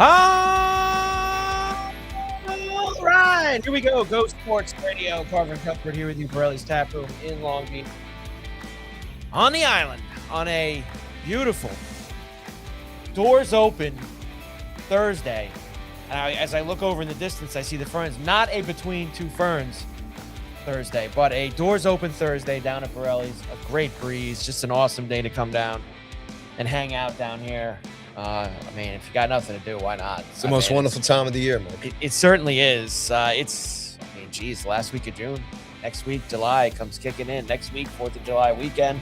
All right, here we go. Go Sports Radio. Carver and Cuthbert here with you. Borrelli's Taproom in Long Beach. On the island on a beautiful, doors open Thursday. As I look over in the distance, I see the Ferns. Not a between two Ferns Thursday, but a doors open Thursday down at Borrelli's. A great breeze. Just an awesome day to come down and hang out down here. I mean, if you got nothing to do, why not? It's the most wonderful time of the year, man. It certainly is. Last week of June. Next week, July comes kicking in. Next week, 4th of July weekend.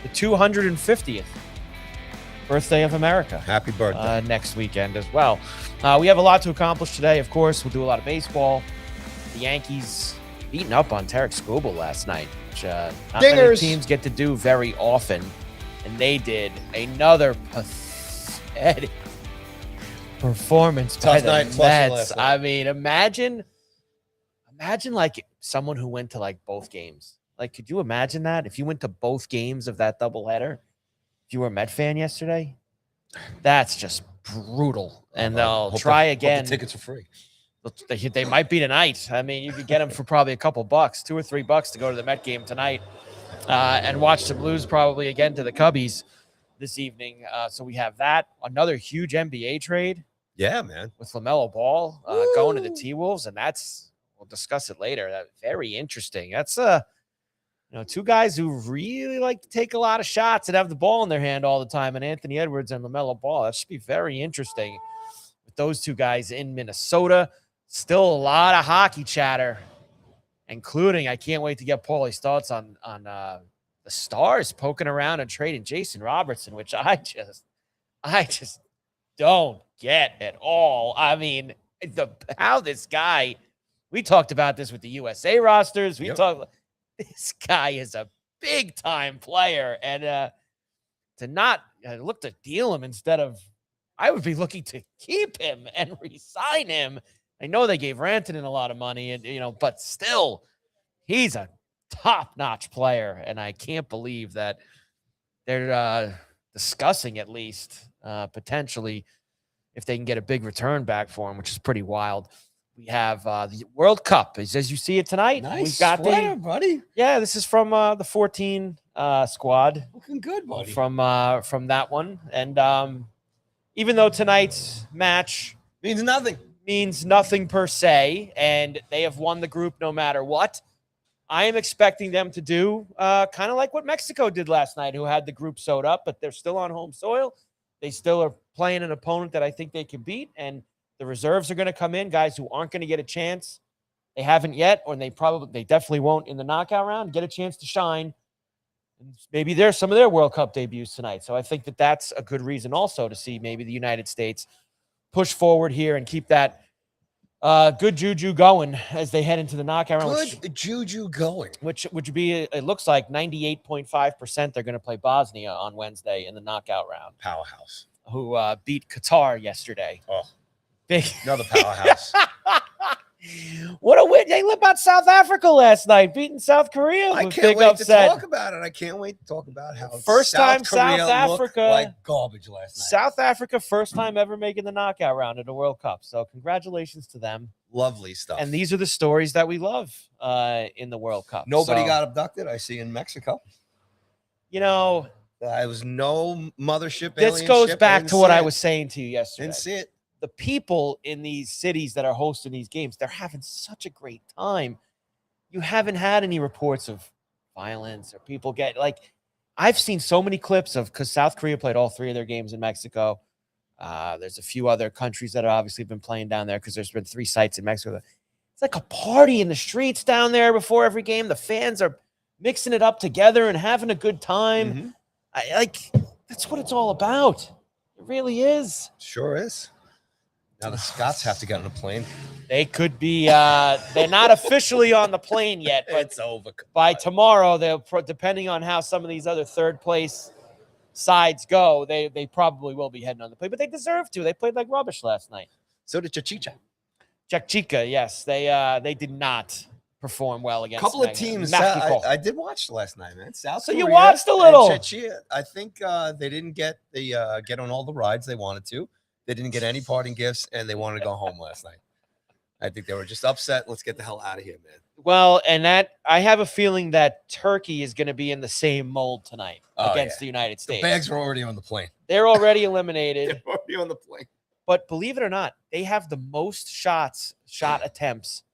The 250th birthday of America. Happy birthday. Next weekend as well. We have a lot to accomplish today, of course. We'll do a lot of baseball. The Yankees beating up on Skubal last night, which not many teams get to do very often. And they did. Another pathetic performance by the Mets. I mean, imagine like someone who went to like both games. Like, could you imagine that if you went to both games of that doubleheader? If you were a Met fan yesterday, that's just brutal. And they'll try again. The tickets are free. They might be tonight. I mean, you could get them for probably a couple bucks, $2 or $3 to go to the Met game tonight, and watch the Blues probably again to the Cubbies this evening. So we have that. Another huge NBA trade. Yeah, man. With LaMelo Ball going to the T-Wolves, and we'll discuss it later. That's very interesting. That's two guys who really like to take a lot of shots and have the ball in their hand all the time, and Anthony Edwards and LaMelo Ball. That should be very interesting with those two guys in Minnesota. Still a lot of hockey chatter, including I can't wait to get Paulie's thoughts on the Stars poking around and trading Jason Robertson, which I just don't get at all. I mean, how this guy, we talked about this with the USA rosters. This guy is a big time player, and to not look to deal him instead of, I would be looking to keep him and re-sign him. I know they gave Rantanen a lot of money, and but still, he's a top-notch player, and I can't believe that they're discussing at least potentially if they can get a big return back for him, which is pretty wild. We have the World Cup, as you see it tonight. Nice We've got sweater, buddy. Yeah, this is from the 14 squad. Looking good, buddy. From that one, and even though tonight's match means nothing per se, and they have won the group no matter what, I am expecting them to do kind of like what Mexico did last night, who had the group sewed up, but they're still on home soil. They still are playing an opponent that I think they can beat, and the reserves are going to come in, guys who aren't going to get a chance. They haven't yet, or they definitely won't in the knockout round, get a chance to shine. And maybe there's some of their World Cup debuts tonight. So I think that's a good reason also to see maybe the United States push forward here and keep that good juju going as they head into the knockout round. Good juju going. Which would be, it looks like 98.5% they're going to play Bosnia on Wednesday in the knockout round. Powerhouse. Who beat Qatar yesterday. Oh. Big. Another powerhouse. What a win. They lit out South Africa last night, beating South Korea. I can't wait to talk about it. I can't wait to talk about how South Africa like garbage last night. South Africa, first time ever making the knockout round at a World Cup. So congratulations to them. Lovely stuff. And these are the stories that we love in the World Cup. Nobody got abducted, I see, in Mexico. There was no mothership. This goes back to what I was saying to you yesterday. Didn't see it. The people in these cities that are hosting these games, they're having such a great time. You haven't had any reports of violence or people I've seen so many clips because South Korea played all 3 of their games in Mexico. There's a few other countries that have obviously been playing down there because there's been 3 sites in Mexico. It's like a party in the streets down there before every game. The fans are mixing it up together and having a good time. Mm-hmm. That's what it's all about. It really is. Sure is. Now the Scots have to get on a plane. They could be. They're not officially on the plane yet, but it's over. By tomorrow, depending on how some of these other third place sides go, they probably will be heading on the plane. But they deserve to. They played like rubbish last night. So did Chachicha. Chakchika, yes, they did not perform well against. A couple of teams. I did watch last night, man. South Korea, you watched a little. Chechia, I think they didn't get on all the rides they wanted to. They didn't get any parting gifts, and they wanted to go home last night. I think they were just upset. Let's get the hell out of here, man. Well, and I have a feeling that Turkey is going to be in the same mold tonight against the United States. The bags are already on the plane. They're already eliminated. They're already on the plane. But believe it or not, they have the most shot attempts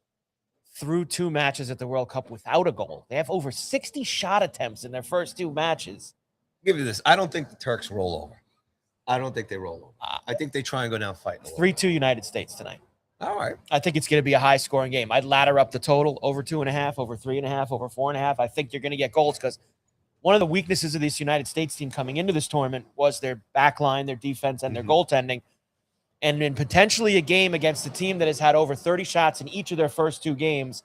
through 2 matches at the World Cup without a goal. They have over 60 shot attempts in their first 2 matches. I'll give you this. I don't think the Turks roll over. I don't think they roll over. I think they try and go down fighting. 3-2 United States tonight. All right. I think it's going to be a high-scoring game. I'd ladder up the total over 2.5, over 3.5, over 4.5. I think you're going to get goals because one of the weaknesses of this United States team coming into this tournament was their back line, their defense, and their goaltending. And in potentially a game against a team that has had over 30 shots in each of their first 2 games,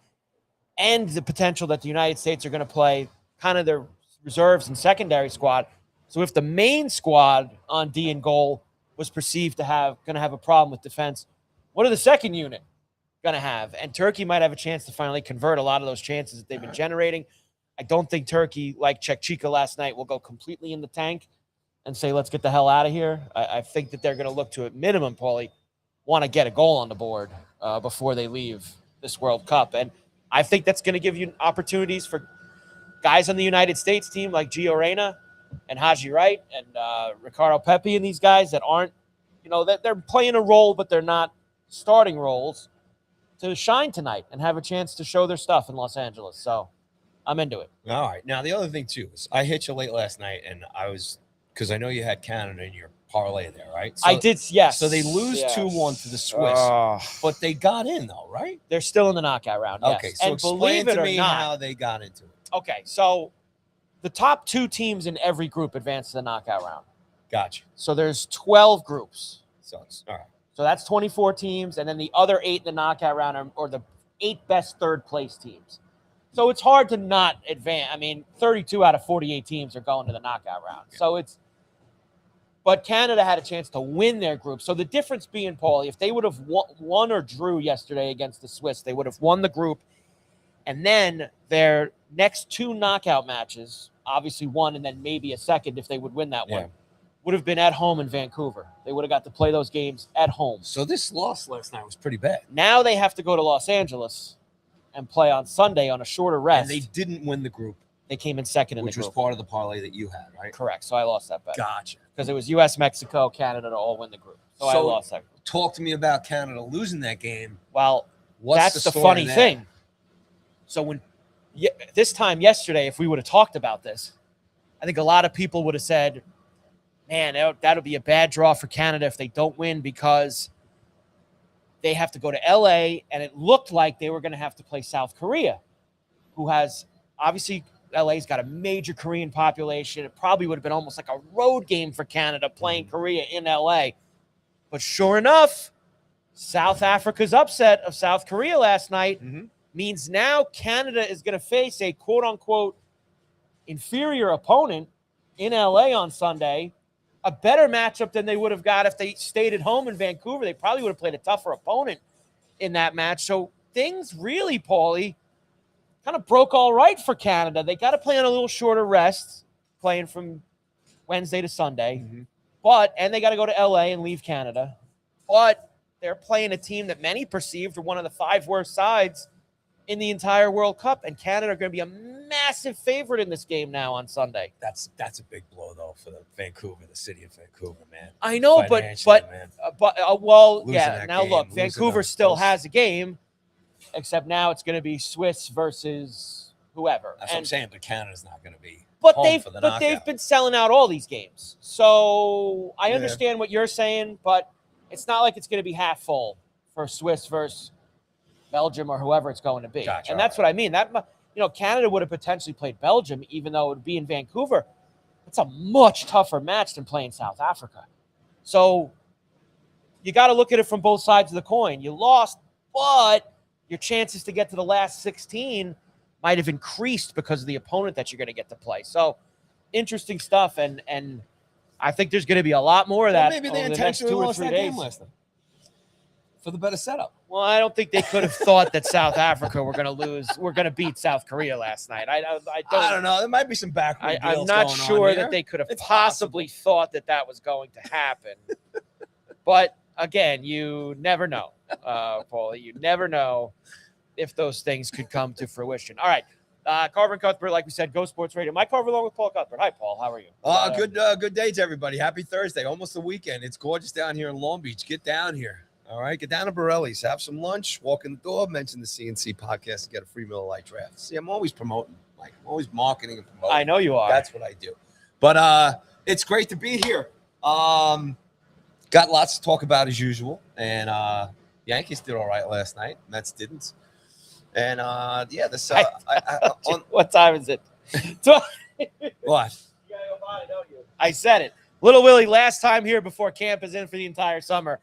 and the potential that the United States are going to play kind of their reserves and secondary squad. So if the main squad on D and goal was perceived to have a problem with defense, what are the second unit going to have? And Turkey might have a chance to finally convert a lot of those chances that they've been generating. I don't think Turkey, like Czechika last night, will go completely in the tank and say, let's get the hell out of here. I think that they're going to look to, at minimum, Paulie, want to get a goal on the board before they leave this World Cup. And I think that's going to give you opportunities for guys on the United States team like Gio Reyna and Haji Wright and Ricardo Pepi and these guys that aren't, that they're playing a role, but they're not starting roles, to shine tonight and have a chance to show their stuff in Los Angeles. So I'm into it. All right. Now, the other thing, too, is I hit you late last night, and because I know you had Canada in your parlay there, right? So, I did, yes. So they lose 2-1 to the Swiss, but they got in, though, right? They're still in the knockout round, yes. Okay, so explain to me how they got into it. Okay, so the top 2 teams in every group advance to the knockout round. Gotcha. So there's 12 groups. So it's all right. So that's 24 teams, and then the other 8 in the knockout round are the 8 best third-place teams. So it's hard to not advance. I mean, 32 out of 48 teams are going to the knockout round. Yeah. So but Canada had a chance to win their group. So the difference being, Paulie, if they would have won or drew yesterday against the Swiss, they would have won the group. And then their next 2 knockout matches, obviously one and then maybe a second if they would win that one, would have been at home in Vancouver. They would have got to play those games at home. So this loss last night was pretty bad. Now they have to go to Los Angeles and play on Sunday on a shorter rest. And they didn't win the group. They came in second in the group. Which was part of the parlay that you had, right? Correct. So I lost that bet. Gotcha. Because it was U.S., Mexico, Canada to all win the group. So I lost that group. Talk to me about Canada losing that game. Well, that's the funny thing. So this time yesterday, if we would have talked about this, I think a lot of people would have said, man, that'll be a bad draw for Canada if they don't win because they have to go to L.A., and it looked like they were going to have to play South Korea, who has obviously L.A.'s got a major Korean population. It probably would have been almost like a road game for Canada playing Korea in L.A. But sure enough, South Africa's upset of South Korea last night means now Canada is going to face a quote-unquote inferior opponent in L.A. on Sunday, a better matchup than they would have got if they stayed at home in Vancouver. They probably would have played a tougher opponent in that match. So things really, Paulie, kind of broke all right for Canada. They got to play on a little shorter rest, playing from Wednesday to Sunday. And they got to go to L.A. and leave Canada. But they're playing a team that many perceived were one of the 5 worst sides in the entire World Cup, and Canada are going to be a massive favorite in this game now on Sunday. That's a big blow though for the city of Vancouver, man. I know, but now look, Vancouver still has a game, except now it's going to be Swiss versus whoever. That's what I'm saying, but Canada's not going to be. But they've been selling out all these games, so I understand what you're saying, but it's not like it's going to be half full for Swiss versus Belgium or whoever it's going to be. Gotcha, and that's what I mean. That Canada would have potentially played Belgium, even though it would be in Vancouver. It's a much tougher match than playing South Africa. So you got to look at it from both sides of the coin. You lost, but your chances to get to the last 16 might have increased because of the opponent that you're going to get to play. So interesting stuff, and I think there's going to be a lot more of that. Maybe they intentionally lost that game last night for the better setup. Well, I don't think they could have thought that South Africa were going to beat South Korea last night. I don't know. There might be some backroom deals I'm not sure that they could have possibly thought that was going to happen. But again, you never know, Paulie. You never know if those things could come to fruition. All right. Carver and Cuthbert, like we said, Go Sports Radio. Mike Carver along with Paul Cuthbert. Hi, Paul. How are you? Good day to everybody. Happy Thursday. Almost the weekend. It's gorgeous down here in Long Beach. Get down here. All right. Get down to Borrelli's. Have some lunch. Walk in the door. Mention the CNC podcast and get a free Miller Lite draft. See, I'm always promoting. Like, I'm always marketing and promoting. I know you are. That's what I do. But it's great to be here. Got lots to talk about as usual. And Yankees did all right last night. Mets didn't. And this. What time is it? What? You gotta go buy it, don't you? I said it. Little Willie, last time here before camp is in for the entire summer.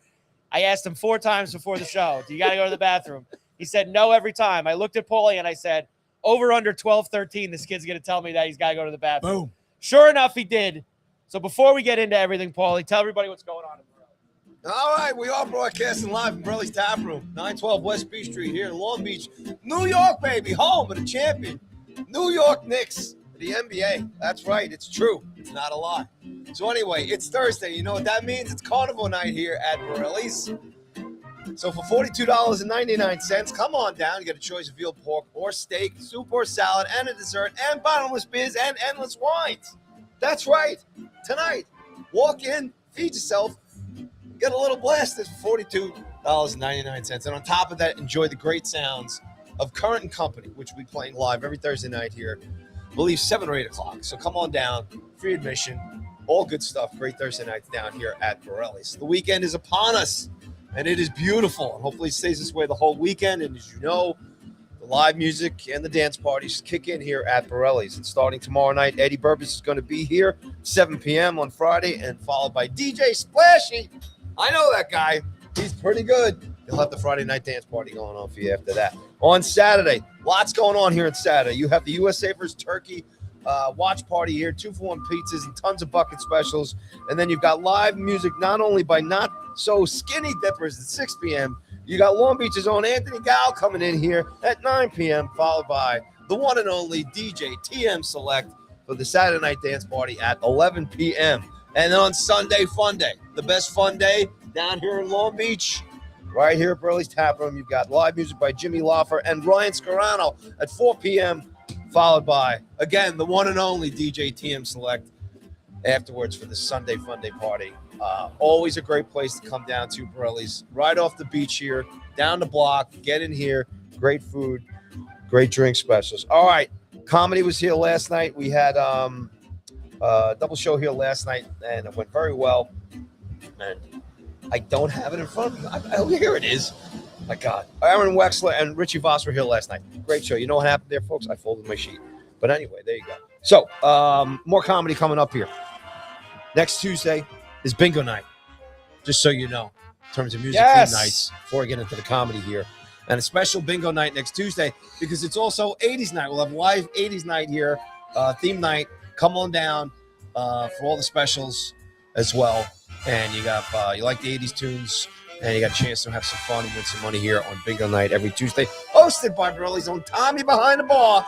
I asked him 4 times before the show, do you got to go to the bathroom? He said no every time. I looked at Paulie and I said, over under 12-13, this kid's going to tell me that he's got to go to the bathroom. Boom. Sure enough, he did. So before we get into everything, Paulie, tell everybody what's going on in Borrelli. All right, we are broadcasting live from Borrelli's Taproom, 912 West B Street here in Long Beach, New York, baby, home of the champion, New York Knicks, the NBA. That's right, it's true. It's not a lie. So anyway, it's Thursday. You know what that means? It's carnival night here at Borrelli's. So for $42.99, come on down. You get a choice of veal, pork, or steak, soup or salad, and a dessert, and bottomless beers, and endless wines. That's right. Tonight, walk in, feed yourself, get a little blasted for $42.99. And on top of that, enjoy the great sounds of Current and Company, which we playing live every Thursday night here, I believe 7 or 8 o'clock. So come on down, free admission, all good stuff. Great Thursday nights down here at Borrelli's. The weekend is upon us, and it is beautiful. And hopefully it stays this way the whole weekend. And as you know, the live music and the dance parties kick in here at Borrelli's. And starting tomorrow night, Eddie Burbis is going to be here 7 p.m. on Friday, and followed by DJ Splashy. I know that guy. He's pretty good. He'll have the Friday night dance party going on for you after that. On Saturday, lots going on here on Saturday. You have the USA vs. Turkey watch party here, 2-for-1 pizzas and tons of bucket specials. And then you've got live music not only by Not So Skinny Dippers at 6 p.m. You got Long Beach's own Anthony Gal coming in here at 9 p.m., followed by the one and only DJ TM Select for the Saturday night dance party at 11 p.m. And then on Sunday, Fun Day, the best fun day down here in Long Beach, right here at Borrelli's Taproom. You've got live music by Jimmy Loffer and Ryan Scarano at 4 p.m., followed by, again, the one and only DJ TM Select afterwards for the Sunday Fun Day party. Always a great place to come down to, Borrelli's, right off the beach here, down the block, get in here, great food, great drink specials. All right, comedy was here last night. We had double show here last night, and it went very well. And I don't have it in front of me. Here it is. My God. Aaron Wexler and Richie Voss were here last night. Great show. You know what happened there, folks? I folded my sheet. But anyway, there you go. So, more comedy coming up here. Next Tuesday is bingo night, just so you know, in terms of music theme nights, before I get into the comedy here. And a special bingo night next Tuesday, because it's also 80s night. We'll have live 80s night here, theme night. Come on down for all the specials as well. And you got you like the 80s tunes, and you got a chance to have some fun and win some money here on bingo night every Tuesday, hosted by Borrelli's own Tommy behind the bar.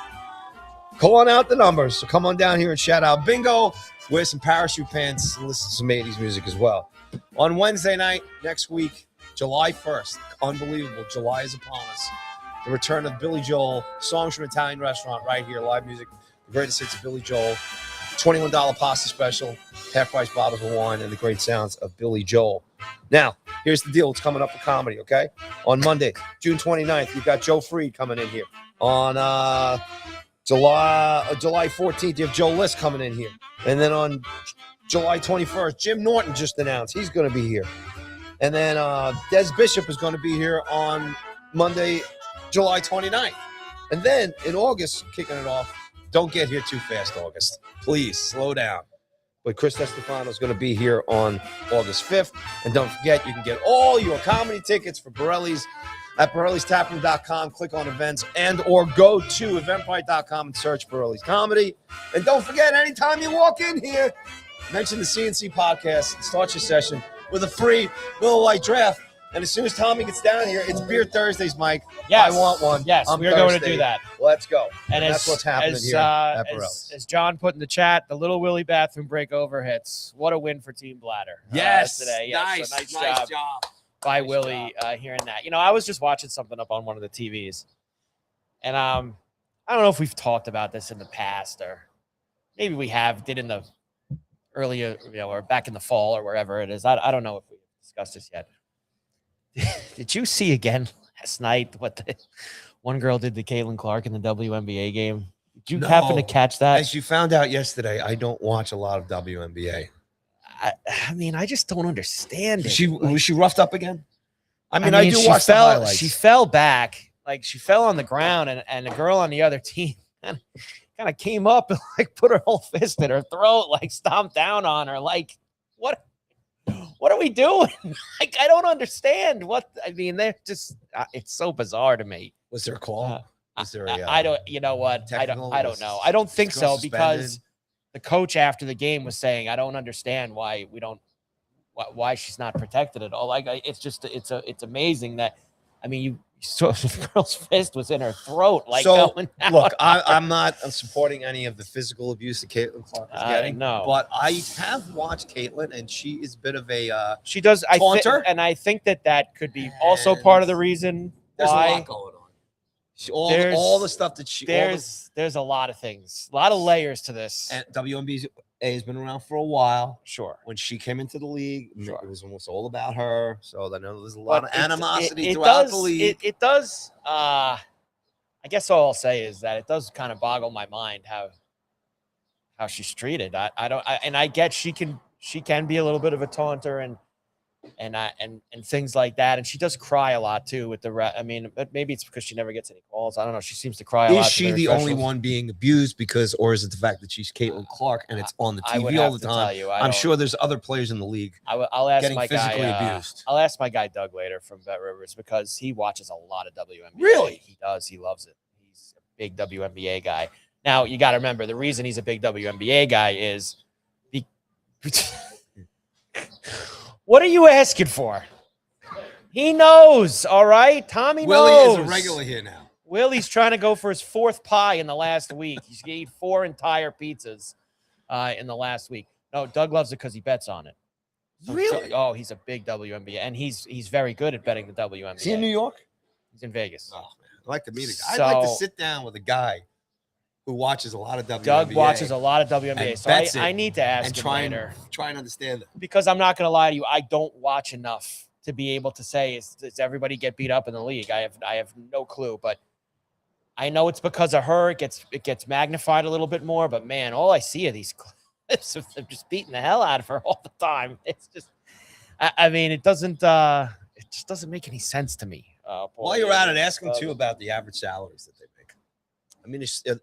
Calling out the numbers. So come on down here and shout out bingo, wear some parachute pants, and listen to some 80s music as well. On Wednesday night next week, July 1st, unbelievable, July is upon us. The return of Billy Joel, songs from Italian Restaurant right here, live music, the greatest hits of Billy Joel, $21 pasta special, half-price bottles of wine, and the great sounds of Billy Joel. Now, here's the deal. It's coming up for comedy, okay? On Monday, June 29th, you've got Joe Freed coming in here. On July 14th, you have Joe List coming in here. And then on July 21st, Jim Norton just announced he's going to be here. And then Des Bishop is going to be here on Monday, July 29th. And then in August, kicking it off, don't get here too fast, August. Please, slow down. But Chris DeStefano is going to be here on August 5th. And don't forget, you can get all your comedy tickets for Borrelli's at Borrelli'sTaproom.com. Click on events and or go to Eventbrite.com and search Borrelli's Comedy. And don't forget, anytime you walk in here, mention the CNC podcast and start your session with a free Miller Lite draft. And as soon as Tommy gets down here, it's Beer Thursdays, Mike. Yes. I want one. Yes, we're going to do that. Let's go. And that's what's happening here at Borrelli's. As John put in the chat, the Little Willie bathroom break over hits. What a win for Team Bladder. Yes. Today. Yes. Nice So nice job. by Nice Willie hearing that. I was just watching something up on one of the TVs, and I don't know if we've talked about this in the past, or maybe we did in the earlier, or back in the fall, or wherever it is. I don't know if we discussed this yet. Did you see again last night what the one girl did to Caitlin Clark in the WNBA game? Did you happen to catch that? As you found out yesterday, I don't watch a lot of WNBA. I mean, I just don't understand it. Was she roughed up again? I do watch the highlights. She fell back, like she fell on the ground, and the girl on the other team kind of came up and like put her whole fist in her throat, like stomped down on her. Like, what are we doing? Like, I don't understand they're just, it's so bizarre to me. Was there a call? Was there I don't, you know what? I don't know. I don't think so, because the coach after the game was saying, I don't understand why why she's not protected at all. Like, it's amazing that, you saw the girl's fist was in her throat. Like, so look, I'm not supporting any of the physical abuse that Caitlin Clark is getting. No, but I have watched Caitlin, and she is a bit of a she does taunter, and I think that could be also part of the reason there's why. A lot going on. All the stuff that there's a lot of things, a lot of layers to this. And WNBA has been around for a while. Sure. When she came into the league, sure, it was almost all about her. So I know there's a lot of animosity it throughout does, the league. It does. I guess all I'll say is that it does kind of boggle my mind how she's treated. I get she can be a little bit of a taunter and things like that, and she does cry a lot too with the but maybe it's because she never gets any calls. I don't know. She seems to cry a lot. Is she the only one being abused or is it the fact that she's Caitlin Clark and it's on the TV all the time? I'm sure there's other players in the league. I'll ask getting my physically guy, abused. I'll ask my guy Doug later from Bet Rivers, because he watches a lot of WNBA. Really? He does. He loves it. He's a big WNBA guy. Now you got to remember, the reason he's a big WNBA guy is what are you asking for? He knows, all right? Tommy Willie knows. is a regular here now. Willie's trying to go for his 4th pie in the last week. He's going to eat 4 entire pizzas in the last week. No, Doug loves it because he bets on it. Really? He's a big WNBA, and he's very good at betting the WNBA. Is he in New York? He's in Vegas. Oh, man. I'd like to meet a guy. I'd like to sit down with a guy who watches a lot of WNBA. Doug watches a lot of WNBA, so I need to ask him later. Try and understand it. Because I'm not going to lie to you, I don't watch enough to be able to say, does everybody get beat up in the league? I have no clue, but I know it's because of her. It gets magnified a little bit more, but man, all I see are these clips of them just beating the hell out of her all the time. It's just, it just doesn't make any sense to me. While you're at it, ask them too about the average salaries that they make.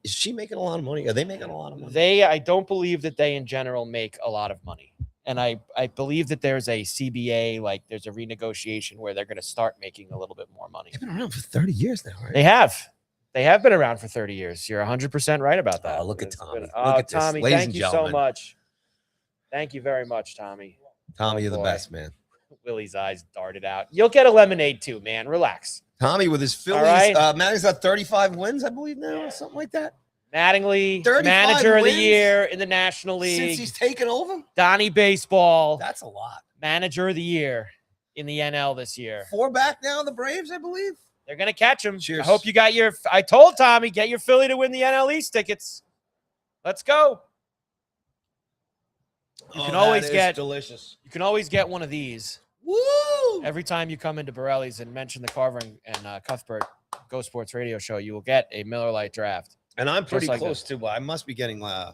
Is she making a lot of money? Are they making a lot of money? I don't believe that they in general make a lot of money. And I believe that there's a CBA, like there's a renegotiation where they're going to start making a little bit more money. They've been around for 30 years now, right? They have. They have been around for 30 years. You're 100% right about that. Oh, look at Tommy. Look at this. Tommy, Ladies thank and you gentlemen. so much. Thank you very much, Tommy. Tommy, you're the best, man. Willie's eyes darted out. You'll get a lemonade too, man. Relax. Tommy with his Phillies. Right. Mattingly's got 35 wins, I believe now, or something like that. Mattingly, manager of the year in the National League. Since he's taken over? Donnie Baseball. That's a lot. Manager of the year in the NL this year. 4 back now, the Braves, I believe. They're going to catch him. Cheers. I hope you got I told Tommy, get your Philly to win the NL East tickets. Let's go. You can always get delicious. You can always get one of these. Woo! Every time you come into Borrelli's and mention the Carver and Cuthbert Go Sports radio show, you will get a Miller Lite draft. And I'm pretty like close to. I must be getting my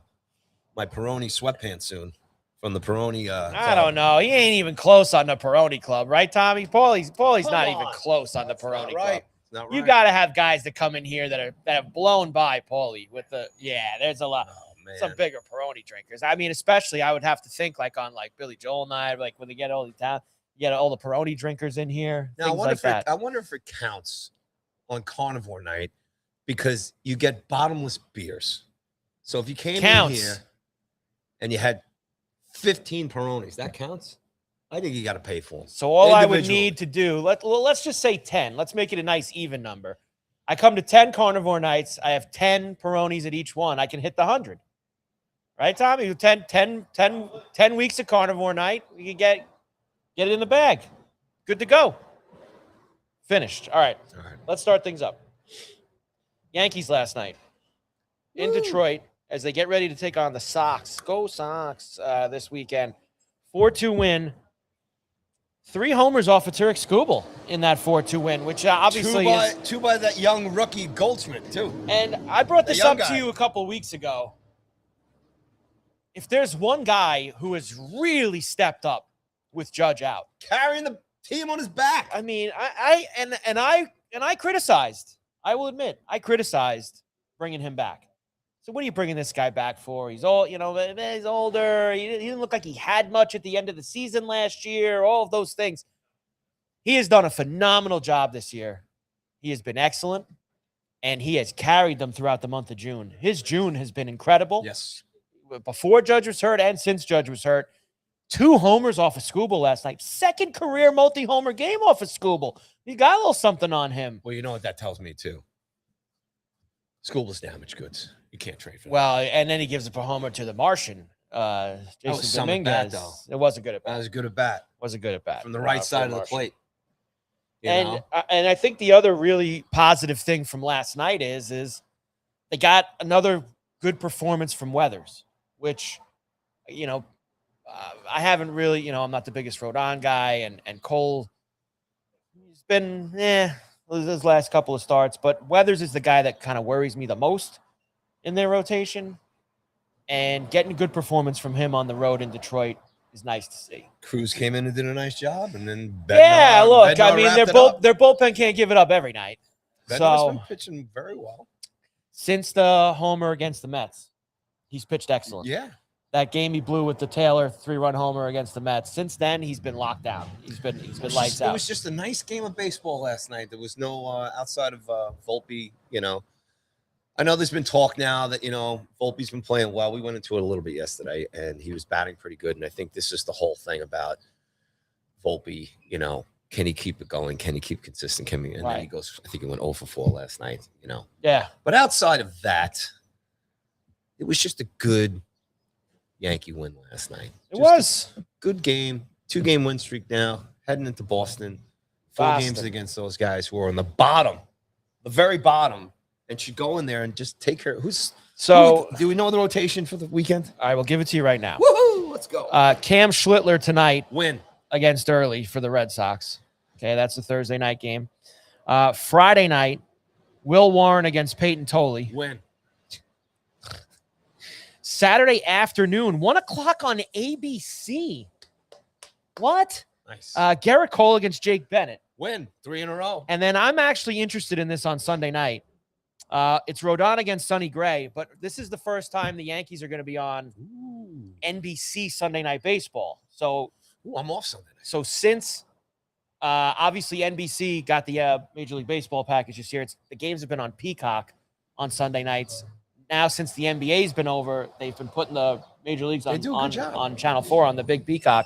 Peroni sweatpants soon from the Peroni. I don't know. He ain't even close on the Peroni Club, right, Tommy? Paulie's not even close on the Peroni Club. Not right. You got to have guys that come in here that have blown by Paulie with there's a lot. Some bigger Peroni drinkers. Especially I would have to think on Billy Joel and I, when they get all the Peroni drinkers in here. Now I wonder if it counts on Carnivore Night because you get bottomless beers. So if you came in here and you had 15 Peronis, that counts? I think you got to pay for them. So all I would need to do, let's just say 10. Let's make it a nice even number. I come to 10 Carnivore Nights. I have 10 Peronis at each one. I can hit the 100. Right, Tommy? 10 weeks of Carnivore Night. We can get it in the bag. Good to go. Finished. All right. Let's start things up. Yankees last night in Detroit as they get ready to take on the Sox. Go Sox this weekend. 4-2 win. 3 homers off of Turek Skubal in that 4-2 win, which obviously is... Two by that young rookie Goldschmidt, too. And I brought this up to you a couple weeks ago. If there's one guy who has really stepped up with Judge out, carrying the team on his back. I mean, I criticized. I will admit, I criticized bringing him back. So what are you bringing this guy back for? He's old, he's older. He didn't look like he had much at the end of the season last year. All of those things. He has done a phenomenal job this year. He has been excellent, and he has carried them throughout the month of June. His June has been incredible. Yes. Before Judge was hurt and since Judge was hurt. 2 homers off of Skubal last night. Second career multi-homer game off of Skubal. You got a little something on him. Well, you know what that tells me, too. Skubal's damaged goods. You can't trade for that. Well, and then he gives up a homer to the Martian, Jason Dominguez. It wasn't good at bat. That was good at bat. Wasn't good at bat. From the right side of the plate. And I think the other really positive thing from last night is they got another good performance from Weathers, which, I haven't really, I'm not the biggest Rodon guy, and Cole, he's been, his last couple of starts, but Weathers is the guy that kind of worries me the most in their rotation, and getting a good performance from him on the road in Detroit is nice to see. Cruz came in and did a nice job, and then Bednar their bullpen can't give it up every night. Bednar's been pitching very well since the homer against the Mets. He's pitched excellent. Yeah. That game he blew with the Taylor 3-run homer against the Mets. Since then, he's been locked down. He's been lights out. It was just a nice game of baseball last night. There was no outside of Volpe. I know there's been talk now that Volpe's been playing well. We went into it a little bit yesterday, and he was batting pretty good. And I think this is the whole thing about Volpe. Can he keep it going? Can he keep consistent? Then he goes. I think he went 0 for 4 last night. Yeah. But outside of that, it was just a good Yankee win last night. It was a good game. 2-game win streak now. Heading into Boston. 4 games against those guys who are on the bottom, the very bottom, and should go in there and just take care. Do we know the rotation for the weekend? I will give it to you right now. Woohoo! Let's go. Cam Schlittler tonight. Win. Against Early for the Red Sox. Okay, that's the Thursday night game. Friday night, Will Warren against Peyton Tolley. Win. Saturday afternoon, 1 o'clock on ABC. What? Nice. Garrett Cole against Jake Bennett. Win. 3 in a row. And then I'm actually interested in this on Sunday night. It's Rodon against Sonny Gray, but this is the first time the Yankees are going to be on NBC Sunday Night Baseball. So I'm off Sunday night. So since obviously NBC got the Major League Baseball package this year, the games have been on Peacock on Sunday nights. Now, since the NBA's been over, they've been putting the Major Leagues on Channel 4 on the big Peacock.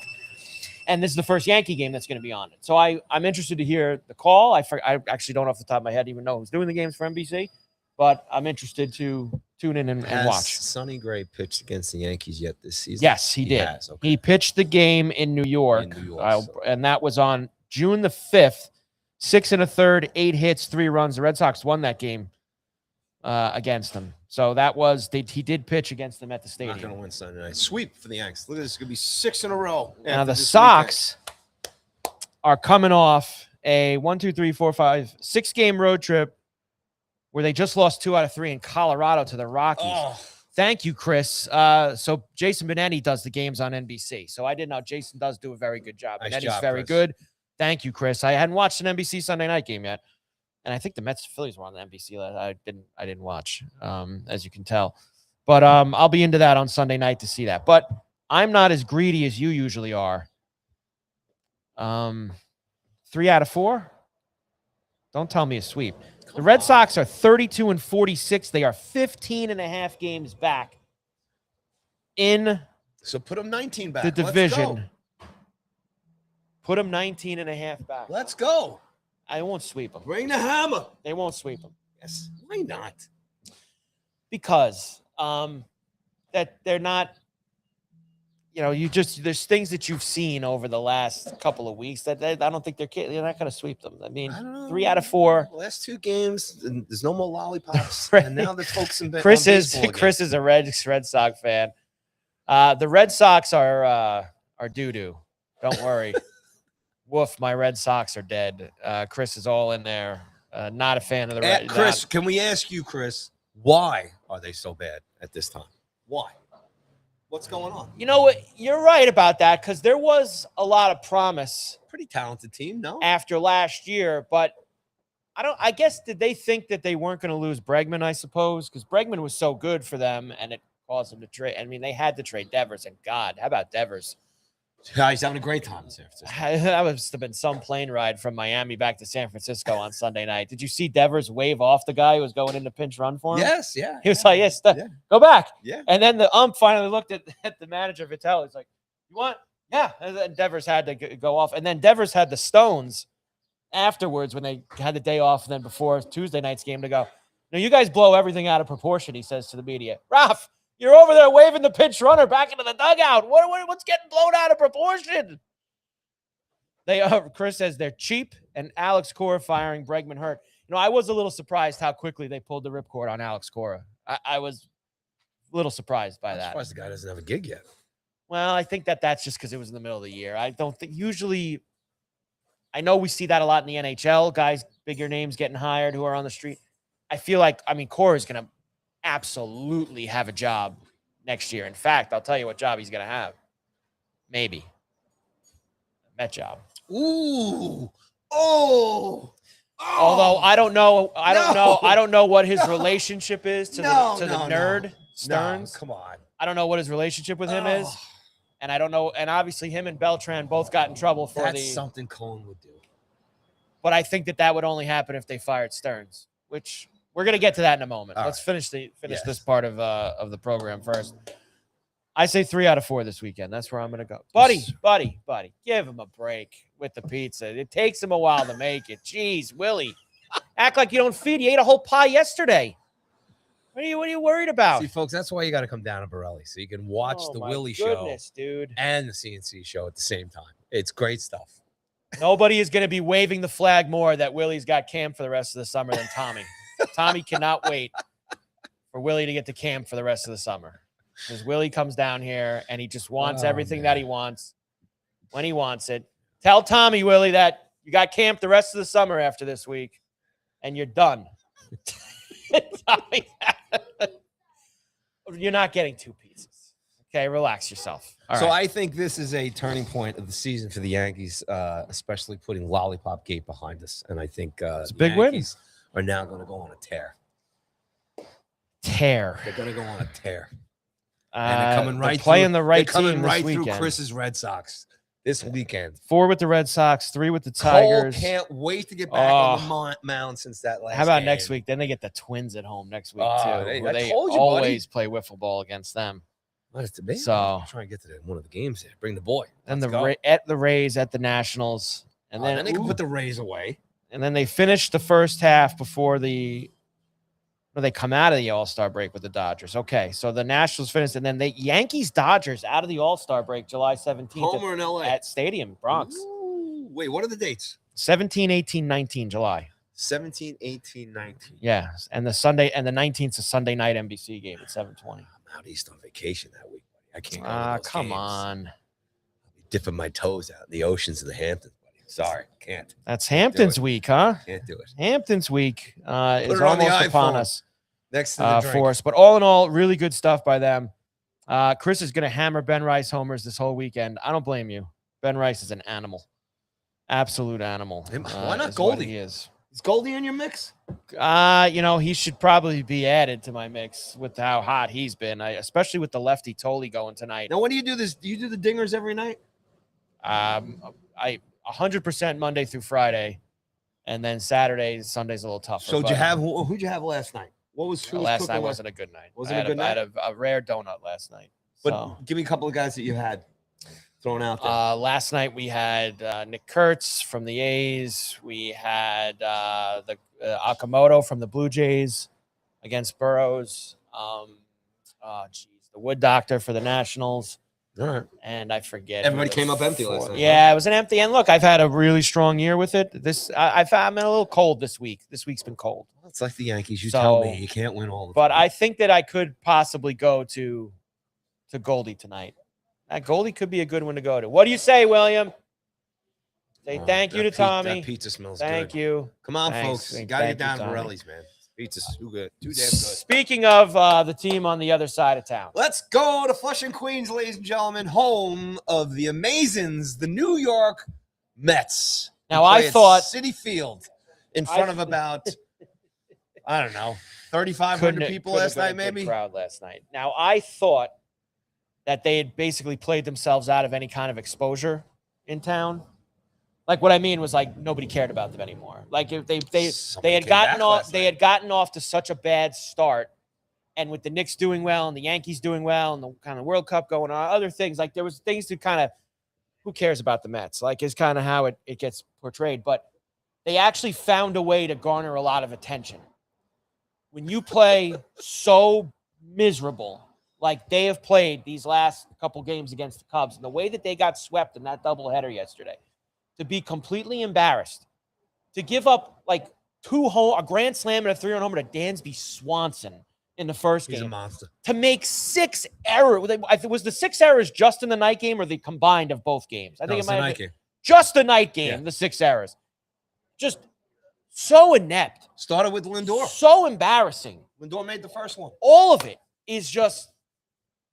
And this is the first Yankee game that's going to be on it. So I'm interested to hear the call. I actually don't off the top of my head even know who's doing the games for NBC, but I'm interested to tune in and watch. Sonny Gray pitched against the Yankees yet this season? Yes, he did. Has, okay. He pitched the game in New York, and that was on June the 5th. 6 1/3, 8 hits, 3 runs. The Red Sox won that game against them. So that was he did pitch against them at the stadium. Not going to win Sunday night. Sweep for the Yanks. Look at this. It's going to be 6 in a row. Now the Sox are coming off a 6-game road trip where they just lost 2 out of 3 in Colorado to the Rockies. Oh. Thank you, Chris. So Jason Benetti does the games on NBC. So I didn't know Jason does do a very good job. Nice Benetti's job, very Chris. good. Thank you, Chris. I hadn't watched an NBC Sunday night game yet. And I think the Mets Phillies were on the NBC. I didn't watch, as you can tell. But I'll be into that on Sunday night to see that. But I'm not as greedy as you usually are. 3 out of 4? Don't tell me a sweep. The Red Sox are 32-46. They are 15.5 games back in So put them 19 back. the division. Let's go. Put them 19.5 back. Let's go. I won't sweep them. Bring the hammer. They won't sweep them. Yes. Why not? Because that they're not there's things that you've seen over the last couple of weeks that I don't think they're not going to sweep them. I mean, 3 out of 4. Last 2 games, and there's no more lollipops, Right. and now they're focusing on Chris baseball again. Chris is a Red Sox fan. The Red Sox are doo-doo. Don't worry. Woof, my Red Sox are dead. Chris is all in there. Not a fan of the Red. Chris, can we ask you, Chris, why are they so bad at this time? Why? What's going on? You know what? You're right about that because there was a lot of promise. Pretty talented team, no? After last year, but I guess did they think that they weren't going to lose Bregman, I suppose, because Bregman was so good for them and it caused them to trade. I mean, they had to trade Devers, and God, how about Devers? Yeah, he's having a great time in San Francisco. That must have been some plane ride from Miami back to San Francisco on Sunday night. Did you see Devers wave off the guy who was going into pinch run for him? Yes, yeah. He was like, yes, yeah. Go back. Yeah. And then the ump finally looked at the manager, Vitale. He's like, you want? Yeah. And then Devers had to go off. And then Devers had the Stones afterwards when they had the day off and then before Tuesday night's game to go, no, you guys blow everything out of proportion, he says to the media. Ralph, you're over there waving the pinch runner back into the dugout. What's getting blown out of proportion? Chris says they're cheap, and Alex Cora firing Bregman hurt. I was a little surprised how quickly they pulled the ripcord on Alex Cora. I was a little surprised by that. I'm surprised the guy doesn't have a gig yet. Well, I think that's just because it was in the middle of the year. I don't think usually. I know we see that a lot in the NHL. Guys, bigger names getting hired who are on the street. I feel like Cora is going to absolutely have a job next year. In fact, I'll tell you what job he's going to have. Maybe a Met job. Ooh. Oh. Although I don't know what his relationship is to the nerd Stearns. No, come on. I don't know what his relationship with him is. And I don't know. And obviously him and Beltran both got in trouble for That's something Cohen would do. But I think that would only happen if they fired Stearns, which we're going to get to that in a moment. All Let's right. finish this part of the program first. I say 3 out of 4 this weekend. That's where I'm going to go. Buddy, give him a break with the pizza. It takes him a while to make it. Jeez, Willie, act like you don't feed. You ate a whole pie yesterday. What are you worried about? See, folks, that's why you got to come down to Borrelli so you can watch the Willie show dude. and the CNC show at the same time. It's great stuff. Nobody is going to be waving the flag more that Willie's got camp for the rest of the summer than Tommy. Tommy cannot wait for Willie to get to camp for the rest of the summer. Because Willie comes down here and he just wants everything that he wants when he wants it. Tell Tommy, Willie, that you got camp the rest of the summer after this week and you're done. Tommy, you're not getting 2 pizzas. Okay, relax yourself. All right. I think this is a turning point of the season for the Yankees, especially putting Lollipop Gate behind us. And I think it's a big win. Are now going to go on a tear. They're going to go on a tear. And they're coming right playing the right team coming right this through weekend. Chris's Red Sox this weekend. 4 with the Red Sox, 3 with the Tigers. Cole can't wait to get back on the mound since that last How about game. next week? Then they get the Twins at home next week, too. I They told you, always play wiffle ball against them. Well, it's debate. So I'm trying to get to one of the games there. Bring the boy. And at the Rays, at the Nationals. And then they can put the Rays away. And then they finish the first half before they come out of the All-Star break with the Dodgers. Okay, so the Nationals finished, and then the Yankees-Dodgers out of the All-Star break July 17th. Homer in L.A. At Stadium, Bronx. Ooh, wait, what are the dates? 17, 18, 19 July. 17, 18, 19. Yeah, and the Sunday and the 19th is a Sunday night NBC game at 7:20. I'm out east on vacation that week, buddy. I can't go to those come games. on. I'll be dipping my toes out in the oceans of the Hamptons, buddy. Sorry, can't. That's Hamptons week, huh? Can't do it. Hamptons week is it on the almost upon iPhone. us. Next to the drink. For us. But all in all, really good stuff by them. Chris is going to hammer Ben Rice homers this whole weekend. I don't blame you. Ben Rice is an animal. Absolute animal. Why not Goldie? He is Goldie in your mix? He should probably be added to my mix with how hot he's been, especially with the lefty Tolley going tonight. Now, when do you do this? Do you do the dingers every night? I 100% Monday through Friday, and then Sunday's a little tougher. So who'd you have last night? Last night wasn't a good night. Wasn't a good night? I had a rare donut last night. But give me a couple of guys that you had thrown out there. Last night we had Nick Kurtz from the A's. We had the Okamoto from the Blue Jays against Burrows. The Wood Doctor for the Nationals. All right. And I forget. Everybody came up empty last night. Yeah, it was an empty. And look, I've had a really strong year with it. I'm a little cold this week. This week's been cold. Well, it's like the Yankees. You tell me you can't win all the time. But I think that I could possibly go to Goldie tonight. That Goldie could be a good one to go to. What do you say, William? Say thank you to Tommy. That pizza smells good. Thank you. Come on, Thanks. folks. You got to get down to Borrelli's, man. Pizza's too good. Too damn good. Speaking of the team on the other side of town. Let's go to Flushing, Queens, ladies and gentlemen. Home of the Amazins, the New York Mets. Now, I thought Citi Field in front of about, I don't know, 3,500 people last night, maybe? Crowd last night. Now, I thought that they had basically played themselves out of any kind of exposure in town. Like, what I mean was, like, nobody cared about them anymore. Like, if they had gotten off to such a bad start, and with the Knicks doing well and the Yankees doing well and the kind of World Cup going on, other things, like, there was things to kind of, who cares about the Mets? Like, is kind of how it gets portrayed. But they actually found a way to garner a lot of attention. When you play so miserable, like they have played these last couple games against the Cubs, and the way that they got swept in that doubleheader yesterday, to be completely embarrassed, to give up like a grand slam and a 3-run homer to Dansby Swanson in the first game. He's a monster. To make 6 errors. Was the 6 errors just in the night game or the combined of both games? I think it might have been just the night game, the 6 errors. Just so inept. Started with Lindor. So embarrassing. Lindor made the first one. All of it is just,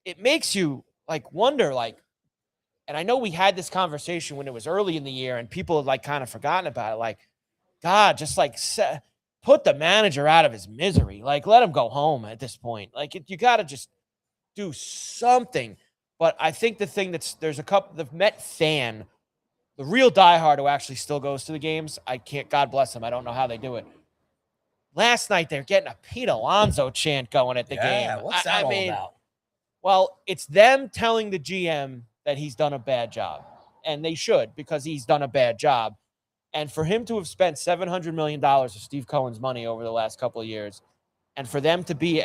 it makes you like wonder, like, and I know we had this conversation when it was early in the year and people had like kind of forgotten about it. Like, God, just like put the manager out of his misery. Like, let him go home at this point. Like, you got to just do something. But I think the thing there's a couple, the Met fan, the real diehard who actually still goes to the games, God bless them. I don't know how they do it. Last night, they're getting a Pete Alonso chant going at the game. Yeah, what's that all about? Well, it's them telling the GM that he's done a bad job. And they should, because he's done a bad job. And for him to have spent $700 million of Steve Cohen's money over the last couple of years, and for them to be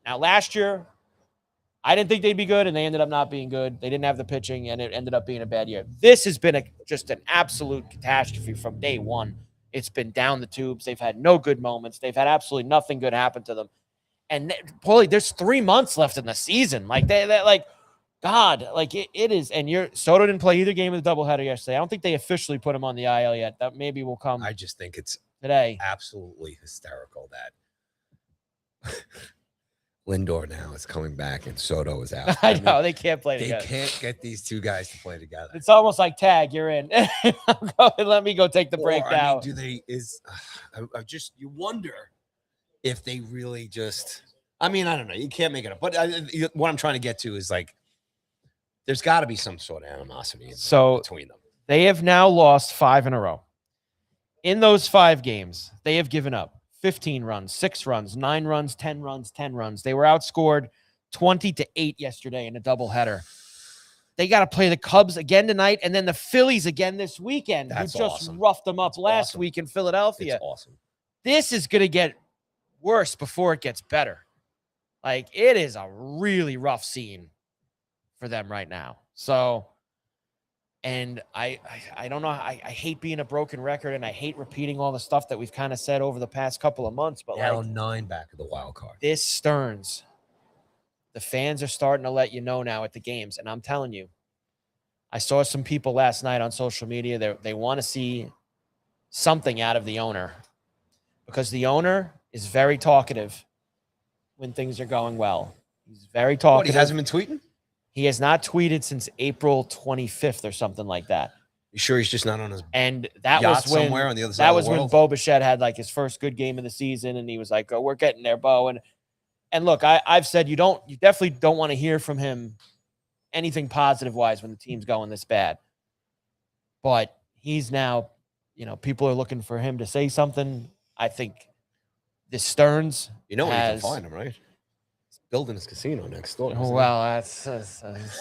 now last year, I didn't think they'd be good, and they ended up not being good. They didn't have the pitching, and it ended up being a bad year. This has been just an absolute catastrophe from day one. It's been down the tubes. They've had no good moments. They've had absolutely nothing good happen to them. And Paulie, there's 3 months left in the season. Like God, like it is. And Soto didn't play either game of the doubleheader yesterday. I don't think they officially put him on the IL yet. That maybe will come. I just think it's today. Absolutely hysterical that Lindor now is coming back and Soto is out. I know they can't play together. They can't get these two guys to play together. It's almost like tag. You're in. Let me go take the break now. I mean, you wonder if they really just. I mean, I don't know. You can't make it up. But what I'm trying to get to is like, there's got to be some sort of animosity between them. They have now lost 5 in a row. In those 5 games, they have given up 15 runs, 6 runs, 9 runs, 10 runs, 10 runs. They were outscored 20-8 yesterday in a doubleheader. They got to play the Cubs again tonight and then the Phillies again this weekend. That's who just awesome. roughed them up last week in Philadelphia. It's awesome. This is going to get worse before it gets better. Like, it is a really rough scene for them right now. So, and I don't know. I hate being a broken record, and I hate repeating all the stuff that we've kind of said over the past couple of months. But now 9 back of the wild card. This Stearns, the fans are starting to let you know now at the games, and I'm telling you, I saw some people last night on social media. They want to see something out of the owner, because the owner is very talkative when things are going well. He's very talkative. He hasn't been tweeting? He has not tweeted since April 25th or something like that. You sure he's just not on his and that yacht was when, somewhere on the other side that of was the when world? Bo Bichette had like his first good game of the season, and he was like, "Oh, we're getting there, Bo." And look, I've said you definitely don't want to hear from him anything positive wise when the team's going this bad. But he's now, people are looking for him to say something. I think this Stearns, where you can find him, right? He's building his casino next door. Well, that's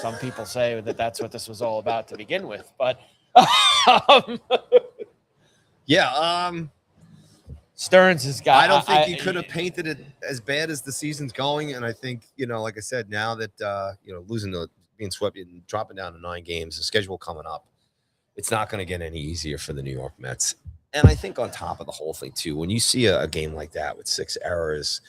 some people say that's what this was all about to begin with, but Stearns has got. I don't think he could have painted it as bad as the season's going, and I think like I said, now that being being swept and dropping down to 9 games, the schedule coming up, it's not going to get any easier for the New York Mets. And I think on top of the whole thing, too, when you see a game like that with 6 errors,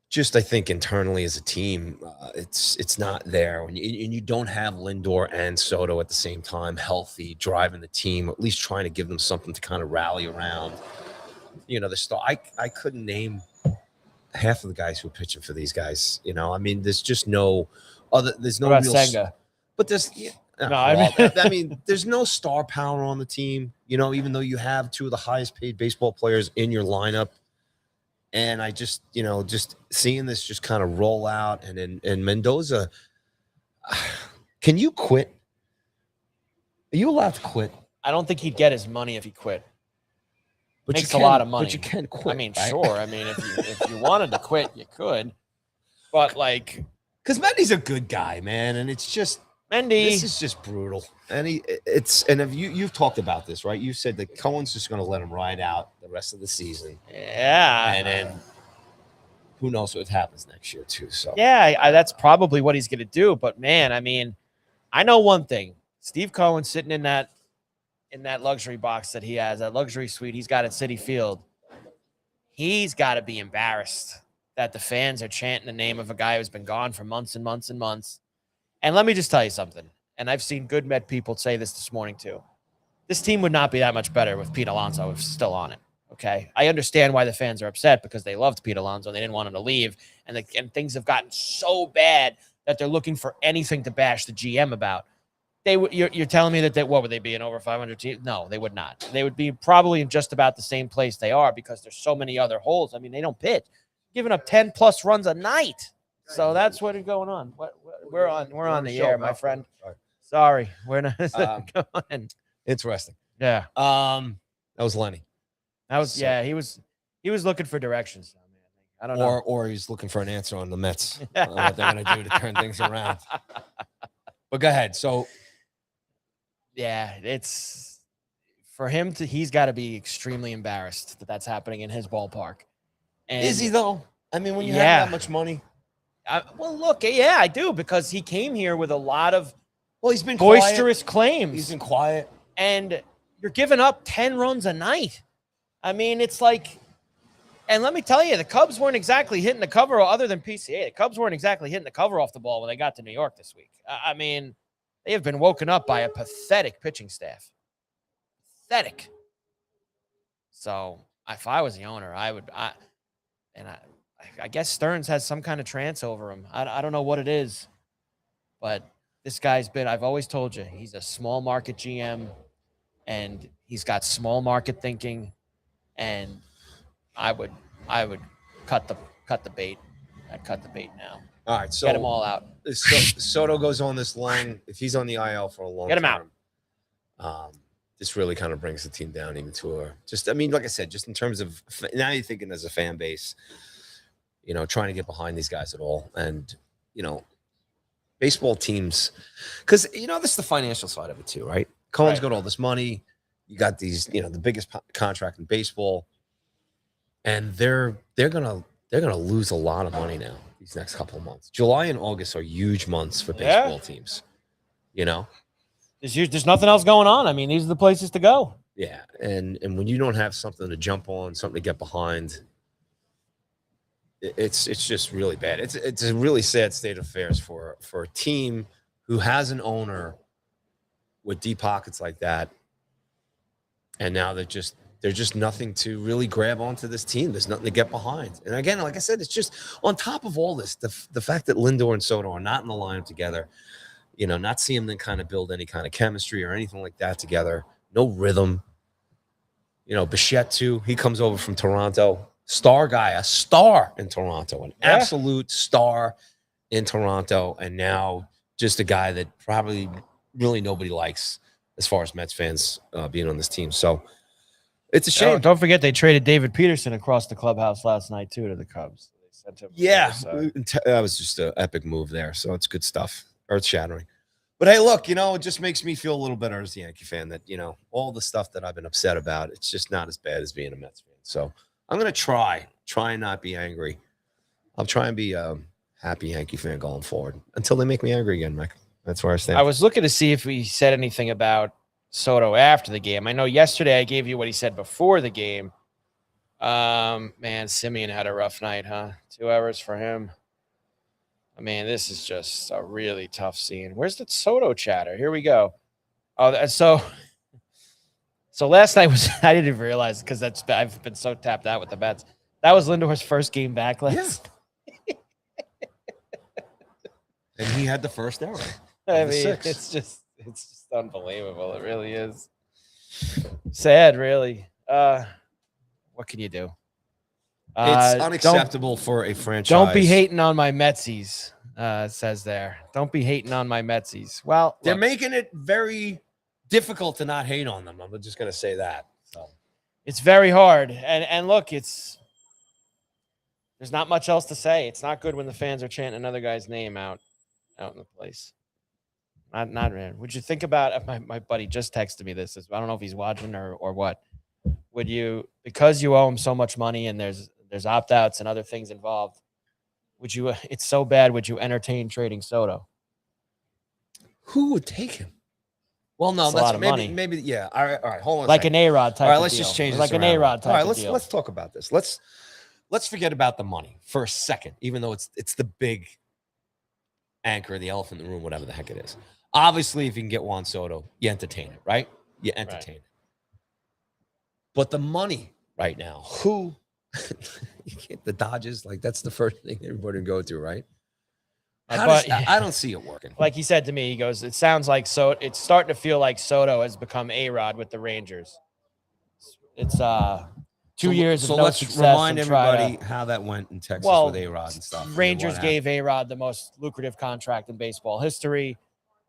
just I think internally as a team, it's not there. And you don't have Lindor and Soto at the same time healthy, driving the team, at least trying to give them something to kind of rally around. The star. I couldn't name half of the guys who are pitching for these guys. I mean, there's just no other. There's no real Senga. But there's I mean, there's no star power on the team. Even though you have 2 of the highest paid baseball players in your lineup, and I just just seeing this just kind of roll out, and Mendoza, can you quit? Are you allowed to quit? I don't think he'd get his money if he quit. But makes a lot of money. But you can quit. I mean, right? sure. I mean, if you wanted to quit, you could. But because Mendy's a good guy, man, and it's just this is just brutal. And if you've talked about this, right? You said that Cohen's just going to let him ride out the rest of the season. Yeah, and then who knows what happens next year too. So yeah, that's probably what he's going to do. But man, I mean, I know one thing: Steve Cohen sitting in that luxury box that he has, that luxury suite he's got at Citi Field, he's got to be embarrassed that the fans are chanting the name of a guy who's been gone for months and months and months. And let me just tell you something, and I've seen good Met people say this morning too. This team would not be that much better with Pete Alonso if still on it, okay? I understand why the fans are upset because they loved Pete Alonso. They didn't want him to leave, and things have gotten so bad that they're looking for anything to bash the GM about. You're telling me that what would they be, an over 500 team? No, they would not. They would be probably in just about the same place they are because there's so many other holes. I mean, they don't pitch, giving up 10 plus runs a night. So that's what is going on. We're on the air, my friend. Sorry, we're not. Go on. Interesting. Yeah. That was Lenny. He was looking for directions. I don't know. Or he's looking for an answer on the Mets. What they're going to do to turn things around. But go ahead. So. Yeah, it's for him he's got to be extremely embarrassed that that's happening in his ballpark. And is he though? I mean, when you have that much money. Well, look, yeah, I do, because he came here with a lot of he's been boisterous claims. He's been quiet. And you're giving up 10 runs a night. I mean, it's like, and let me tell you, the Cubs weren't exactly hitting the cover other than PCA. The Cubs weren't exactly hitting the cover off the ball when they got to New York this week. I mean, they have been woken up by a pathetic pitching staff. Pathetic. So if I was the owner, I guess Stearns has some kind of trance over him. I don't know what it is, but this guy's I've always told you, he's a small market GM and he's got small market thinking, and I would cut the bait. I'd cut the bait now. All right, so get them all out. Soto goes on this long. If he's on the IL for a long time, get him out. This really kind of brings the team down even to I mean, like I said, just in terms of now you're thinking as a fan base, trying to get behind these guys at all. And, baseball teams, because, this is the financial side of it too, right? Cohen's got all this money. You got these, the biggest contract in baseball. And they're going to lose a lot of money now these next couple of months. July and August are huge months for baseball teams, There's nothing else going on. I mean, these are the places to go. Yeah, and when you don't have something to jump on, something to get behind, it's just really bad. It's a really sad state of affairs for a team who has an owner with deep pockets like that, and now they're just nothing to really grab onto this team. There's nothing to get behind. And again, like I said, it's just on top of all this, the fact that Lindor and Soto are not in the lineup together, not seeing them kind of build any kind of chemistry or anything like that together. No rhythm. Bichette too. He comes over from Toronto. Star guy, a star in Toronto, an absolute star in Toronto. And now just a guy that probably really nobody likes as far as Mets fans being on this team. So it's a shame. Don't forget they traded David Peterson across the clubhouse last night too to the Cubs. They sent him that was just an epic move there. So it's good stuff. Earth-shattering. But hey, look, it just makes me feel a little better as a Yankee fan that, all the stuff that I've been upset about, it's just not as bad as being a Mets fan. So I'm going to try and not be angry. I'll try and be happy Yankee fan going forward until they make me angry again, Mike. That's where I stand. I was looking to see if we said anything about Soto after the game. I know yesterday I gave you what he said before the game. Man, Simeon had a rough night, huh? 2 hours for him. I mean, this is just a really tough scene. Where's the Soto chatter? Here we go. Oh, so last night was I didn't even realize because I've been so tapped out with the bets. That was Lindor's first game back last. Yeah. And he had the first error. I mean, it's just unbelievable. It really is sad, really. What can you do? It's unacceptable for a franchise. Don't be hating on my Metsies, it says there. Don't be hating on my Metsies. Well, they're making it very difficult to not hate on them. I'm just going to say that. So it's very hard. And look, there's not much else to say. It's not good when the fans are chanting another guy's name out in the place. Not man. Would you think about my buddy just texted me this? I don't know if he's watching or what. Would you, because you owe him so much money and there's opt-outs and other things involved, would you, it's so bad, would you entertain trading Soto? Who would take him? Well, no, that's a lot of money. Maybe, yeah. All right, hold on. Like an A-Rod type. All right, of let's deal. just change this like around. an A-Rod type. All right, of deal. let's talk about this. Let's forget about the money for a second, even though it's the big anchor, the elephant in the room, whatever the heck it is. Obviously, if you can get Juan Soto, you entertain it, right? You entertain it. But the money right now, who? The Dodgers, like that's the first thing everybody would go to, right? I don't see it working. Like he said to me, he goes, it sounds like it's starting to feel like Soto has become A-Rod with the Rangers. It's 2 years of so no let's success. Remind everybody how that went in Texas with A-Rod and stuff. Rangers gave A-Rod the most lucrative contract in baseball history.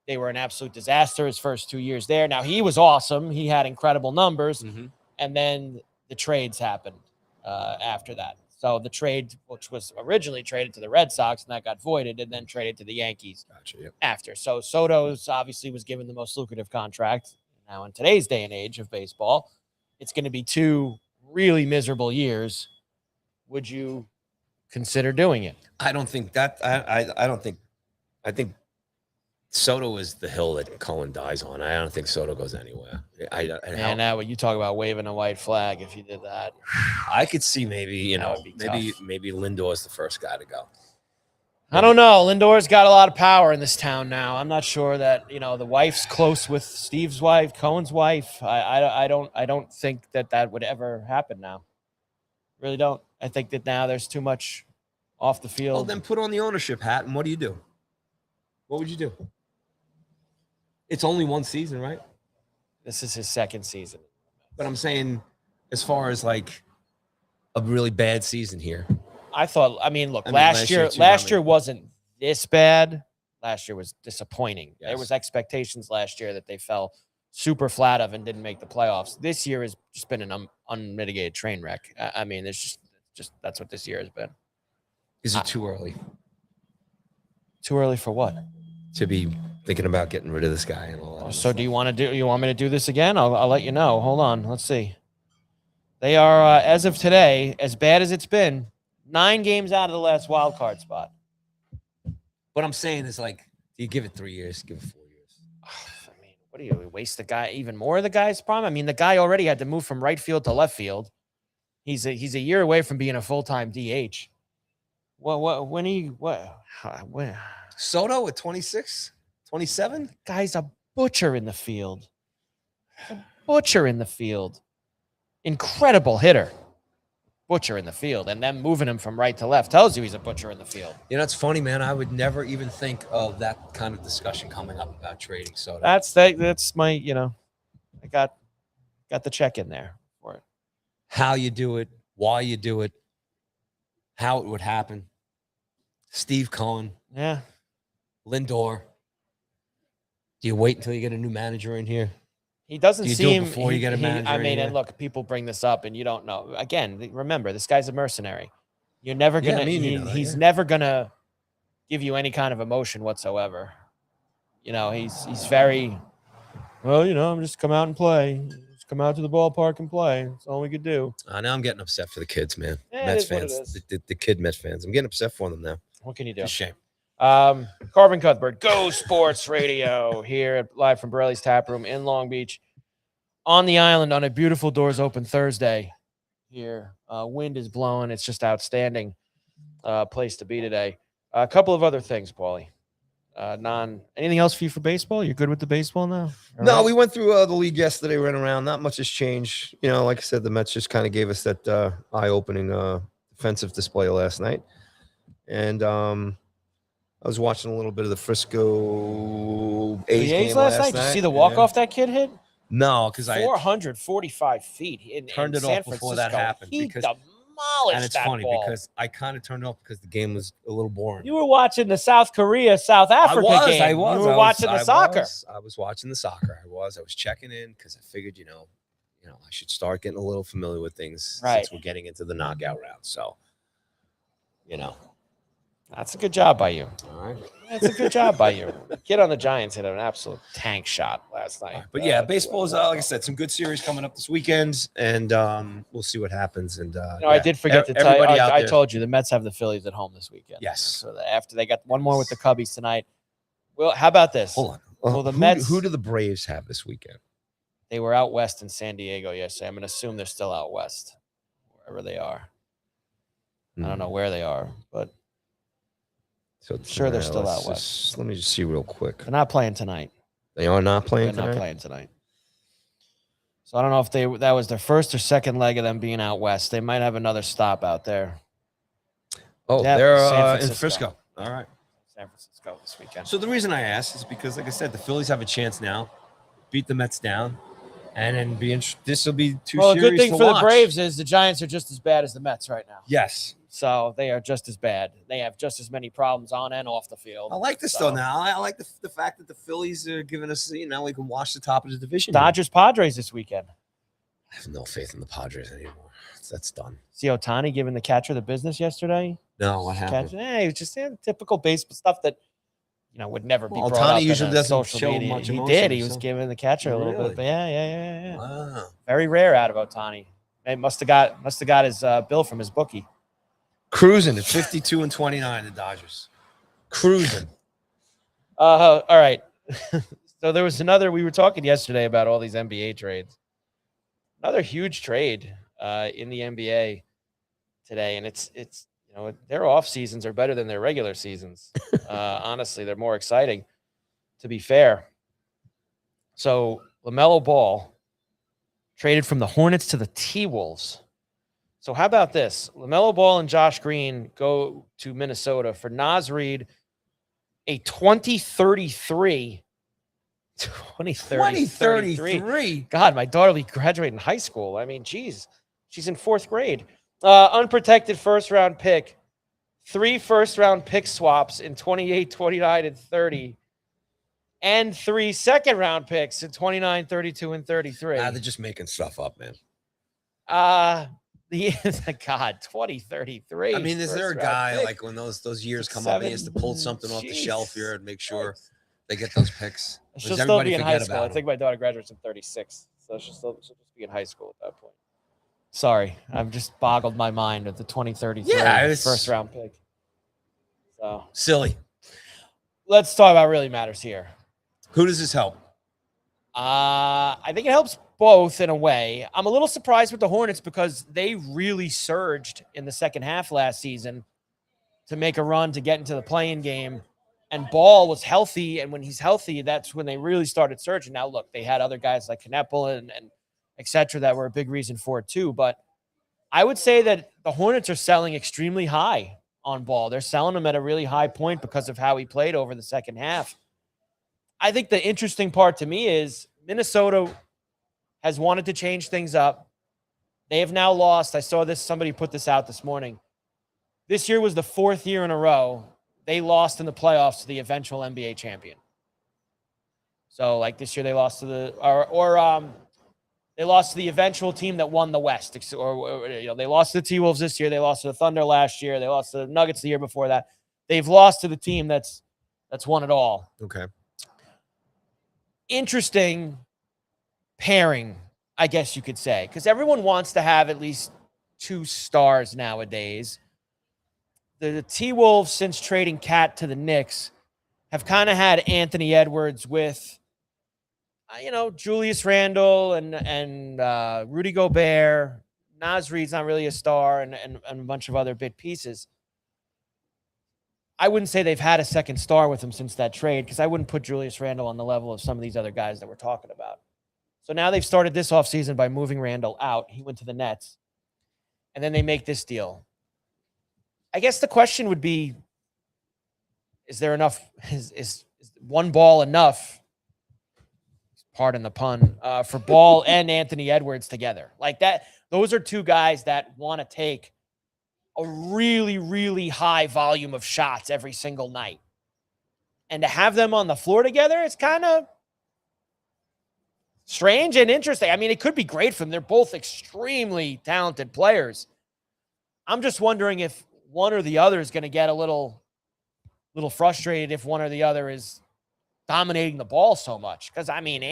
They were an absolute disaster his first 2 years there. Now, he was awesome. He had incredible numbers. Mm-hmm. And then the trades happened after that. So the trade, which was originally traded to the Red Sox, and that got voided, and then traded to the Yankees after. So Soto's obviously was given the most lucrative contract. Now, in today's day and age of baseball, it's going to be 2 really miserable years. Would you consider doing it? I don't think that. I think Soto is the hill that Cohen dies on. I don't think Soto goes anywhere. And now when you talk about waving a white flag, if you did that, I could see maybe Lindor is the first guy to go. I don't know. Lindor's got a lot of power in this town now. I'm not sure that the wife's close with Steve's wife, Cohen's wife. I don't think that would ever happen now. Really don't. I think that now there's too much off the field. Well, then put on the ownership hat, and what do? What would you do? It's only one season, right? This is his second season. But I'm saying as far as like a really bad season here. Last year wasn't this bad. Last year was disappointing. Yes. There was expectations last year that they fell super flat of and didn't make the playoffs. This year has just been an unmitigated train wreck. I mean, it's just that's what this year has been. Is it too early? Too early for what? To be thinking about getting rid of this guy and all that. So do you want me to do this again? I'll let you know. Hold on. Let's see. They are, as of today, as bad as it's been, 9 games out of the last wild card spot. What I'm saying is, like, do you give it 3 years? Give it 4 years? I mean, what do you waste the guy even more of the guy's prime? I mean, the guy already had to move from right field to left field. He's a year away from being a full-time DH. When Soto at 26, 27? Guy's a butcher in the field. Incredible hitter. Butcher in the field. And then moving him from right to left tells you he's a butcher in the field. It's funny, man. I would never even think of that kind of discussion coming up about trading Soto. That's my, I got the check in there for it. How you do it, why you do it, how it would happen. Steve Cohen. Yeah. Lindor. Do you wait until you get a new manager in here? He doesn't seem before you get a manager. And look, people bring this up, and you don't know. Again, remember, this guy's a mercenary. You're never gonna. He's never gonna give you any kind of emotion whatsoever. He's very. Well, I'm just come out and play. Just come out to the ballpark and play. That's all we could do. Now I'm getting upset for the kids, man. Mets fans, the kid Mets fans. I'm getting upset for them now. What can you do? It's a shame. Carver and Cuthbert, Go Sports Radio here live from Borrelli's Taproom in Long Beach on the island on a beautiful doors open Thursday here. Wind is blowing. It's just outstanding place to be today. A couple of other things, Paulie. Anything else for you for baseball? You're good with the baseball now? No, we went through the league yesterday, ran around. Not much has changed. You know, like I said, the Mets just kind of gave us that eye-opening defensive display last night. And I was watching a little bit of the Frisco A's game last night. Did you see the walk-off that kid hit? No, because 445 feet. Turned it off before that happened. He Because demolished and it's that funny ball. because I kind of turned off because the game was a little boring. You were watching the South Africa game. I was. You were watching the soccer. I was watching the soccer. I was checking in because I figured, you know, I should start getting a little familiar with things since we're getting into the knockout round. So, that's a good job by you. All right. That's a good job by you. The kid on the Giants hit an absolute tank shot last night. But yeah, baseball is like I said, some good series coming up this weekend, and we'll see what happens. And I did forget to tell you. I told you the Mets have the Phillies at home this weekend. Yes. So after they got one more with the Cubbies tonight. Well, how about this? Hold on. Well, the Mets. Who do the Braves have this weekend? They were out west in San Diego yesterday. I'm going to assume they're still out west, wherever they are. I don't know where they are, but. So sure, they're still out west. Let me just see real quick. They're not playing tonight. They are not playing tonight? They're not playing tonight. So I don't know if that was their first or second leg of them being out west. They might have another stop out there. Oh, they're in Frisco. All right. San Francisco this weekend. So the reason I asked is because, like I said, the Phillies have a chance now. Beat the Mets down. And then this will be two series to watch. Well, the good thing for the Braves is the Giants are just as bad as the Mets right now. Yes. So they are just as bad. They have just as many problems on and off the field. I like this though now. I like the fact that the Phillies are giving us, we can watch the top of the division. Dodgers Padres this weekend. I have no faith in the Padres anymore. That's done. See Ohtani giving the catcher the business yesterday? No, what happened? He was just typical baseball stuff that would never be brought Ohtani up usually in doesn't social show media. much He emotion, did. He was giving the catcher a little bit. But yeah. Wow. Very rare out of Ohtani. He must have got his bill from his bookie. Cruising at 52-29, the Dodgers. Cruising. All right. So there was we were talking yesterday about all these NBA trades. Another huge trade in the NBA today. And it's their off seasons are better than their regular seasons. Honestly, they're more exciting, to be fair. So LaMelo Ball traded from the Hornets to the T-Wolves. So how about this? LaMelo Ball and Josh Green go to Minnesota for Naz Reid, a 2033. 2033. God, my daughter will be graduating high school. I mean, geez, she's in 4th grade. Unprotected first-round pick, 3 first-round pick swaps in 28, 29, and 30, and 3 second-round picks in 29, 32, and 33. They're just making stuff up, man. God, 2033. I mean, is there a guy like when those years come up, he has to pull something off the shelf here and make sure they get those picks? She'll still be in high school. I think my daughter graduates in 36, so she'll just be in high school at that point. Sorry, I've just boggled my mind at the 2033 first round pick. So silly. Let's talk about what really matters here. Who does this help? I think it helps both in a way. I'm a little surprised with the Hornets because they really surged in the second half last season to make a run to get into the play-in game. And Ball was healthy, and when he's healthy, that's when they really started surging. Now, look, they had other guys like Kneppel and et cetera that were a big reason for it too. But I would say that the Hornets are selling extremely high on Ball. They're selling him at a really high point because of how he played over the second half. I think the interesting part to me is Minnesota has wanted to change things up. They have now lost. I saw this. Somebody put this out this morning. This year was the 4th year in a row they lost in the playoffs to the eventual NBA champion. So, like this year, they lost to they lost to the eventual team that won the West. Or they lost to the T-Wolves this year. They lost to the Thunder last year. They lost to the Nuggets the year before that. They've lost to the team that's won it all. Okay. Interesting pairing, I guess you could say, because everyone wants to have at least 2 stars nowadays. the T-Wolves, since trading Cat to the Knicks, have kind of had Anthony Edwards with, Julius Randle and Rudy Gobert. Naz Reid's not really a star, and a bunch of other bit pieces. I wouldn't say they've had a second star with him since that trade, because I wouldn't put Julius Randle on the level of some of these other guys that we're talking about. So now they've started this offseason by moving Randle out. He went to the Nets. And then they make this deal. I guess the question would be, is there enough? Is one Ball enough? Pardon the pun, for Ball and Anthony Edwards together. Like that, those are two guys that want to take a really, really high volume of shots every single night. And to have them on the floor together, it's kind of strange and interesting. I mean, it could be great for them. They're both extremely talented players. I'm just wondering if one or the other is going to get a little frustrated if one or the other is dominating the ball so much. Because, I mean,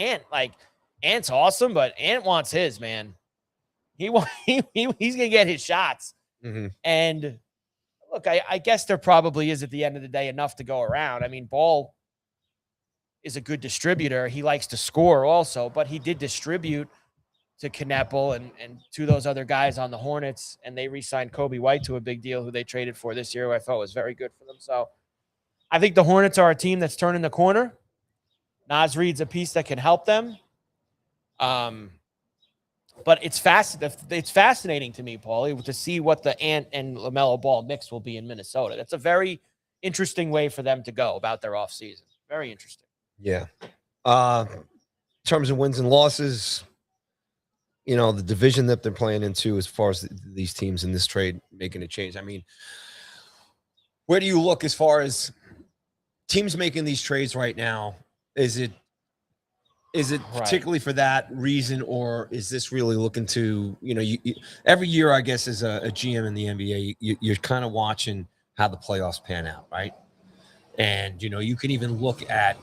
Ant's awesome, but Ant wants his, man. He's going to get his shots. Mm-hmm. And look, I guess there probably is at the end of the day enough to go around. I mean, Ball is a good distributor. He likes to score also, but he did distribute to Knepel and to those other guys on the Hornets, and they re-signed Kobe White to a big deal, who they traded for this year, who I thought was very good for them. So I think the Hornets are a team that's turning the corner. Naz Reid's a piece that can help them. But it's fascinating to me, Paulie, to see what the Ant and LaMelo Ball mix will be in Minnesota. That's a very interesting way for them to go about their offseason. Very interesting. Yeah. In terms of wins and losses, the division that they're playing into as far as these teams in this trade making a change. I mean, where do you look as far as teams making these trades right now? Is it particularly for that reason, or is this really looking to, every year, I guess, as a GM in the NBA, you're kind of watching how the playoffs pan out, right? And, you can even look at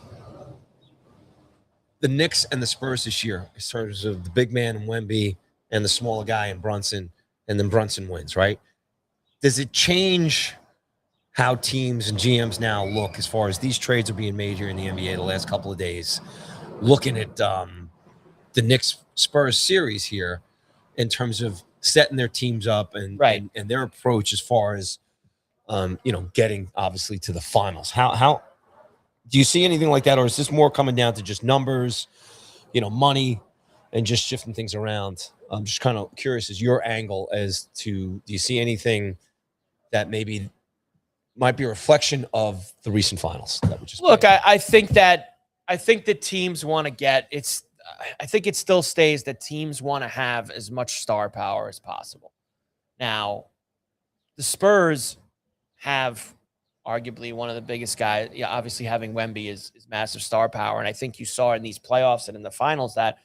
the Knicks and the Spurs this year in terms of the big man in Wemby and the smaller guy in Brunson, and then Brunson wins, right? Does it change how teams and GMs now look as far as these trades are being made here in the NBA the last couple of days? Looking at the Knicks Spurs series here in terms of setting their teams up and their approach as far as getting obviously to the finals. How do you see anything like that, or is this more coming down to just numbers, money, and just shifting things around? I'm just kind of curious as your angle as to, do you see anything that maybe might be a reflection of the recent finals that we just look? I think that teams want to get it's. I think it still stays that teams want to have as much star power as possible. Now, the Spurs have arguably one of the biggest guys. Yeah, obviously having Wemby is massive star power, and I think you saw in these playoffs and in the finals that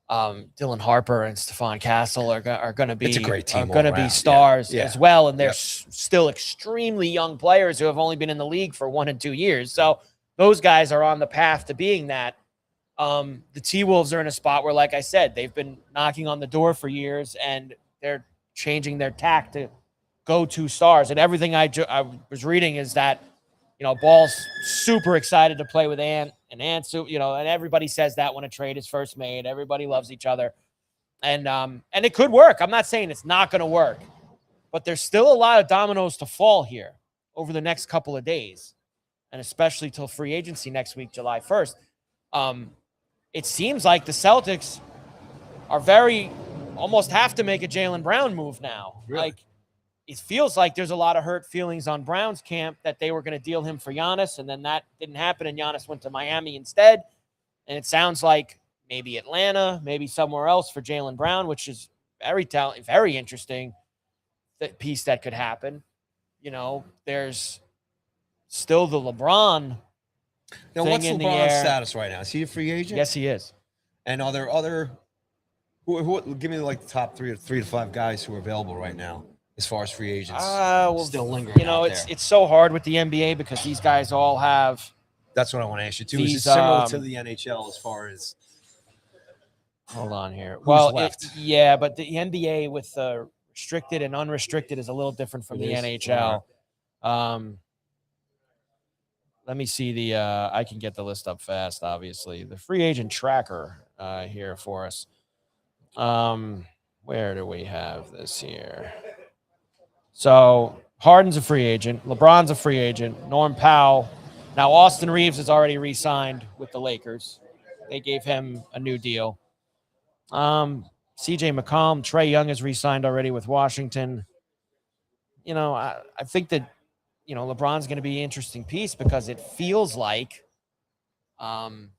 Dylan Harper and Stephon Castle are going to be it's a great team, are going to be stars as well, and they're still extremely young players who have only been in the league for 1 and 2 years. So those guys are on the path to being that. The T-Wolves are in a spot where, like I said, they've been knocking on the door for years, and they're changing their tack to go to stars. And everything I was reading is that, Ball's super excited to play with Ant, and Ant's, and everybody says that when a trade is first made. Everybody loves each other. And it could work. I'm not saying it's not going to work, but there's still a lot of dominoes to fall here over the next couple of days, and especially till free agency next week, July 1st. It seems like the Celtics are almost have to make a Jaylen Brown move now. Really? Like, it feels like there's a lot of hurt feelings on Brown's camp that they were going to deal him for Giannis, and then that didn't happen, and Giannis went to Miami instead. And it sounds like maybe Atlanta, maybe somewhere else for Jaylen Brown, which is very interesting, that piece that could happen. There's still the LeBron. Now, what's LeBron's status right now? Is he a free agent? Yes, he is. And are there other who give me like the top three to five guys who are available right now as far as free agents still lingering out there? It's so hard with the NBA because these guys all have. That's what I want to ask you too. Is it similar to the NHL as far as? Hold on here. Left? But the NBA with restricted and unrestricted is a little different from the NHL. Let me see the I can get the list up fast, obviously. The free agent tracker here for us. Where do we have this here? So Harden's a free agent. LeBron's a free agent. Norm Powell. Now Austin Reeves has already re-signed with the Lakers. They gave him a new deal. CJ McCollum, Trae Young has re-signed already with Washington. I think that LeBron's going to be an interesting piece because it feels like that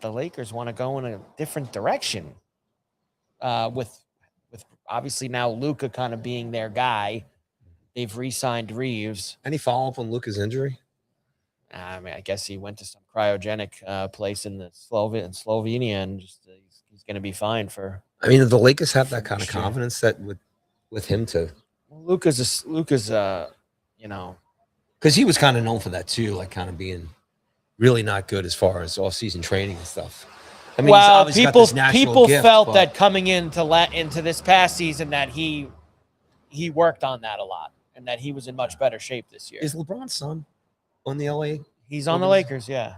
the Lakers want to go in a different direction. With obviously now Luka kind of being their guy. They've re-signed Reeves. Any follow-up on Luka's injury? I mean, I guess he went to some cryogenic place in Slovenia, and just he's going to be fine for. I mean, the Lakers have that kind of confidence that with him to. Well, Luka's because he was kind of known for that too, like kind of being really not good as far as off-season training and stuff. I mean, well, people gift, felt that coming into this past season that he worked on that a lot and that he was in much better shape this year. Is LeBron's son on the LA? He's on the Lakers, yeah.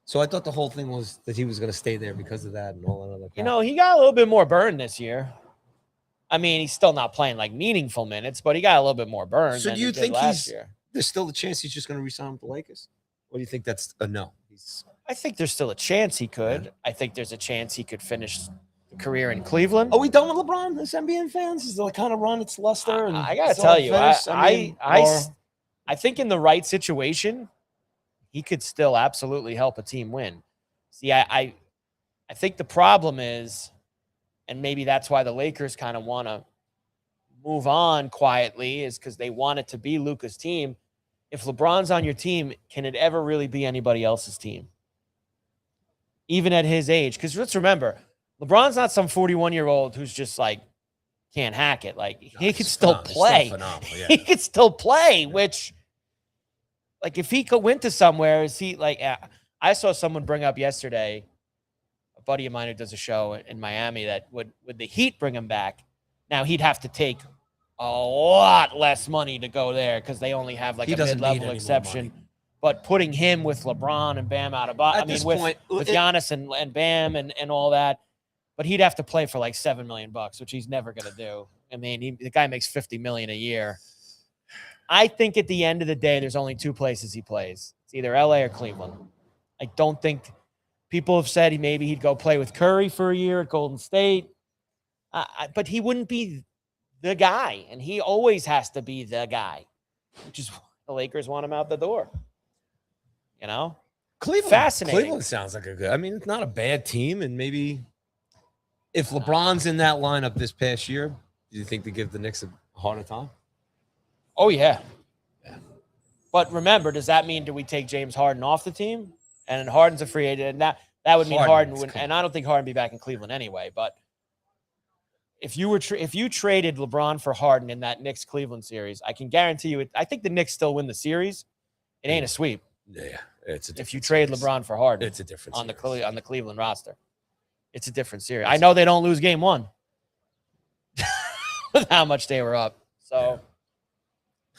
So I thought the whole thing was that he was going to stay there because of that and all that other crap. He got a little bit more burn this year. I mean, he's still not playing like meaningful minutes, but he got a little bit more burn. So than do you he did think last year. There's still a chance he's just going to resign with the Lakers? Or do you think that's a no? I think there's still a chance he could. Yeah. I think there's a chance he could finish the career in Cleveland. Are we done with LeBron as NBA fans? Is the kind of run it's luster? And I got to tell you, I think in the right situation, he could still absolutely help a team win. See, I think the problem is, and maybe that's why the Lakers kind of want to move on quietly, is because they want it to be Luka's team. If LeBron's on your team, can it ever really be anybody else's team? Even at his age. Because let's remember, LeBron's not some 41-year-old who's just like can't hack it. Like he could still play. Yeah. He could still play, which like if he went to somewhere, is he like I saw someone bring up yesterday, a buddy of mine who does a show in Miami, that would the Heat bring him back, now he'd have to take a lot less money to go there because they only have like a mid-level exception. But putting him with LeBron and Bam with Giannis and Bam and all that, but he'd have to play for like $7 million, which he's never going to do. I mean, the guy makes $50 million a year. I think at the end of the day, there's only two places he plays. It's either LA or Cleveland. I don't think people have said maybe he'd go play with Curry for a year at Golden State, but he wouldn't be the guy, and he always has to be the guy, which is why the Lakers want him out the door. Cleveland, fascinating. Cleveland sounds like a good. I mean, it's not a bad team, and maybe if LeBron's in that lineup this past year, do you think they give the Knicks a harder time? Oh yeah. But remember, does that mean do we take James Harden off the team? And Harden's a free agent, and that would mean Harden would, and I don't think Harden would be back in Cleveland anyway. But if you traded LeBron for Harden in that Knicks Cleveland series, I can guarantee you, I think the Knicks still win the series. It ain't a sweep. Yeah, it's a if you trade LeBron for Harden, it's a different on the Cleveland roster. It's a different series. I know they don't lose game one with how much they were up. So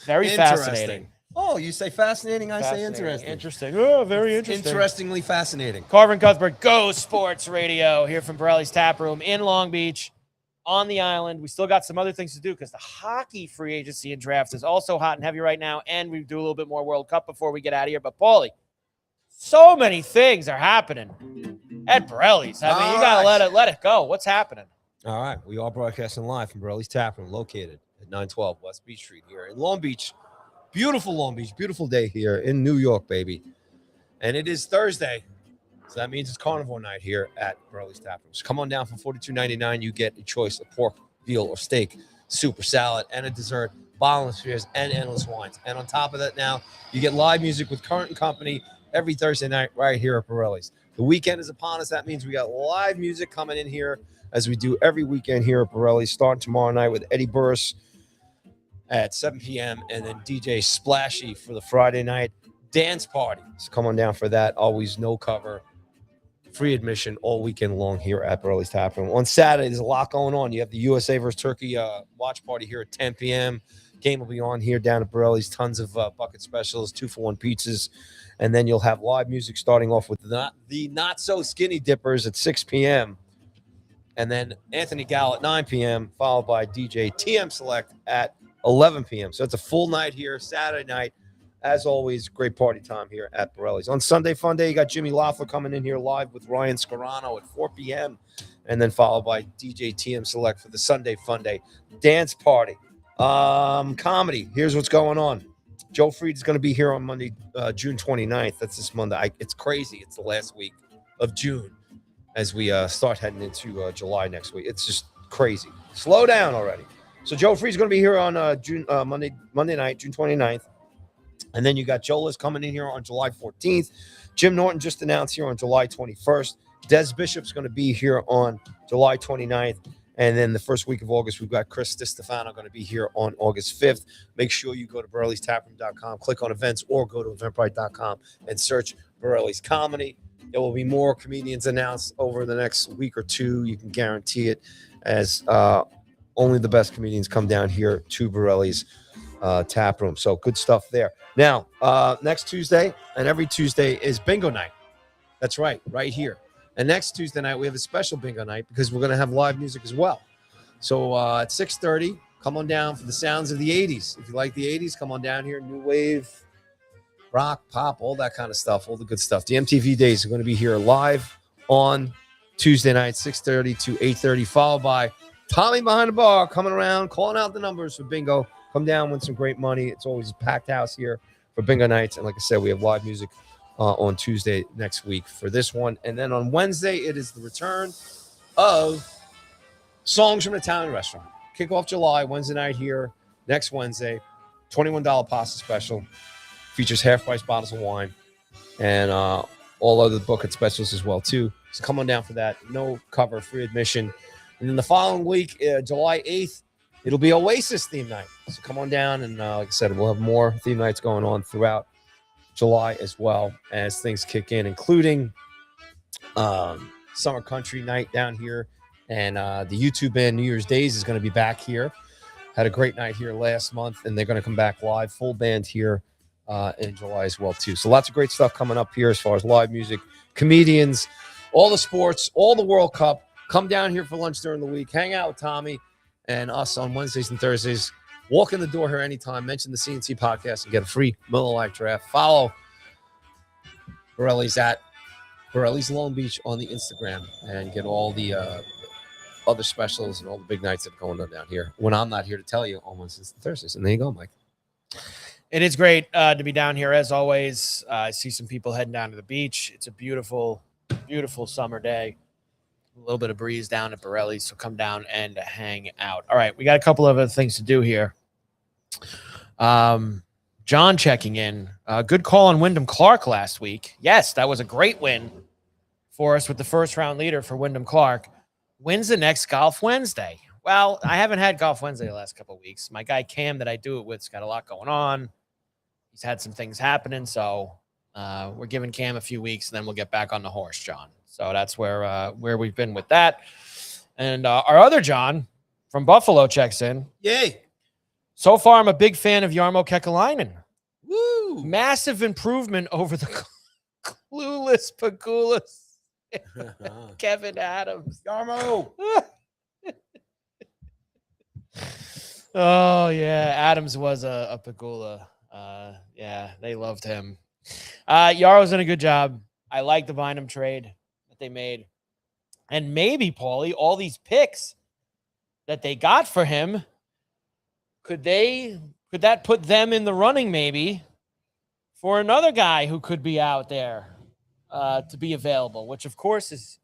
very fascinating. Oh, you say fascinating, I say interesting. Interesting. Oh, very interesting. Interestingly fascinating. Carver and Cuthbert, Go Sports Radio, here from Borrelli's Taproom in Long Beach on the island. We still got some other things to do because the hockey free agency and drafts is also hot and heavy right now, and we do a little bit more World Cup before we get out of here. But, Paulie, so many things are happening at Borrelli's. I mean, you got to let it go. What's happening? All right. We are broadcasting live from Borrelli's Taproom, located at 912 West Beach Street here in Long Beach. Beautiful Long Beach. Beautiful day here in New York, baby. And it is Thursday. So that means it's carnivore night here at Borrelli's Taproom. So come on down for $42.99. You get a choice of pork, veal, or steak, soup or salad, and a dessert, bottomless beers, and endless wines. And on top of that now, you get live music with Current and Company every Thursday night right here at Borrelli's. The weekend is upon us. That means we got live music coming in here as we do every weekend here at Borrelli's, starting tomorrow night with Eddie Burris at 7 p.m. and then DJ Splashy for the Friday night dance party. So come on down for that. Always no cover Free admission all weekend long here at Borrelli's Taproom. On Saturday, there's a lot going on. You have the USA versus Turkey watch party here at 10 p.m. Game will be on here down at Borrelli's. Tons of bucket specials, 2-for-1 pizzas. And then you'll have live music starting off with the Not So Skinny Dippers at 6 p.m. And then Anthony Gall at 9 p.m., followed by DJ TM Select at 11 p.m. So it's a full night here, Saturday night. As always, great party time here at Borrelli's. On Sunday Fun Day, you got Jimmy Loeffler coming in here live with Ryan Scarano at 4 p.m. And then followed by DJ TM Select for the Sunday Fun Day dance party. Comedy, here's what's going on. Joe Fried is going to be here on Monday, June 29th. That's this Monday. It's crazy. It's the last week of June as we start heading into July next week. It's just crazy. Slow down already. So Joe Fried is going to be here on Monday night, June 29th. And then you got Joe Liz coming in here on July 14th. Jim Norton just announced here on July 21st. Des Bishop's going to be here on July 29th. And then the first week of August, we've got Chris DiStefano going to be here on August 5th. Make sure you go to Borrelli'sTaproom.com, click on events, or go to Eventbrite.com and search Borrelli's Comedy. There will be more comedians announced over the next week or two. You can guarantee it, as only the best comedians come down here to Borrelli's Tap Room. So good stuff there. Now, next Tuesday and every Tuesday is bingo night. That's right here. And next Tuesday night, we have a special bingo night because we're going to have live music as well. So at 6:30, come on down for the sounds of the 80s. If you like the 80s, come on down here. New wave, rock, pop, all that kind of stuff, all the good stuff. The MTV Days are going to be here live on Tuesday night, 6:30 to 8:30, followed by Tommy behind the bar coming around, calling out the numbers for bingo. Come down, win some great money. It's always a packed house here for bingo nights. And like I said, we have live music on Tuesday next week for this one. And then on Wednesday, it is the return of Songs from an Italian Restaurant. Kick off July, Wednesday night here, next Wednesday. $21 pasta special. Features half-price bottles of wine and all other bucket specials as well, too. So come on down for that. No cover, free admission. And then the following week, July 8th, it'll be Oasis theme night. So come on down, and like I said, we'll have more theme nights going on throughout July as well as things kick in, including Summer Country Night down here. And the YouTube band New Year's Days is going to be back here. Had a great night here last month, and they're going to come back live, full band here in July as well, too. So lots of great stuff coming up here as far as live music, comedians, all the sports, all the World Cup. Come down here for lunch during the week. Hang out with Tommy and us on Wednesdays and Thursdays. Walk in the door here anytime. Mention the CNC podcast and get a free Miller Lite draft. Follow Borrelli's at Borrelli's Long Beach on the Instagram and get all the other specials and all the big nights that are going on down here when I'm not here to tell you on Wednesdays and Thursdays. And there you go, Mike. It is great to be down here as always. I see some people heading down to the beach. It's a beautiful, beautiful summer day. A little bit of breeze down at Borrelli, so come down and hang out. All right, we got a couple of other things to do here. John checking in. Good call on Wyndham Clark last week. Yes, that was a great win for us with the first-round leader for Wyndham Clark. When's the next Golf Wednesday? Well, I haven't had Golf Wednesday the last couple of weeks. My guy Cam that I do it with's got a lot going on. He's had some things happening, so we're giving Cam a few weeks, and then we'll get back on the horse, John. So that's where we've been with that. And our other John from Buffalo checks in. Yay. So far, I'm a big fan of Jarmo Kekalainen. Woo. Massive improvement over the clueless Pagulas. Kevin Adams. Jarmo. Oh, yeah. Adams was a Pagula. Yeah, they loved him. Yarro's done a good job. I like the Bynum trade that they made. And maybe, Paulie, all these picks that they got for him, could that put them in the running maybe for another guy who could be out there to be available, which, of course, is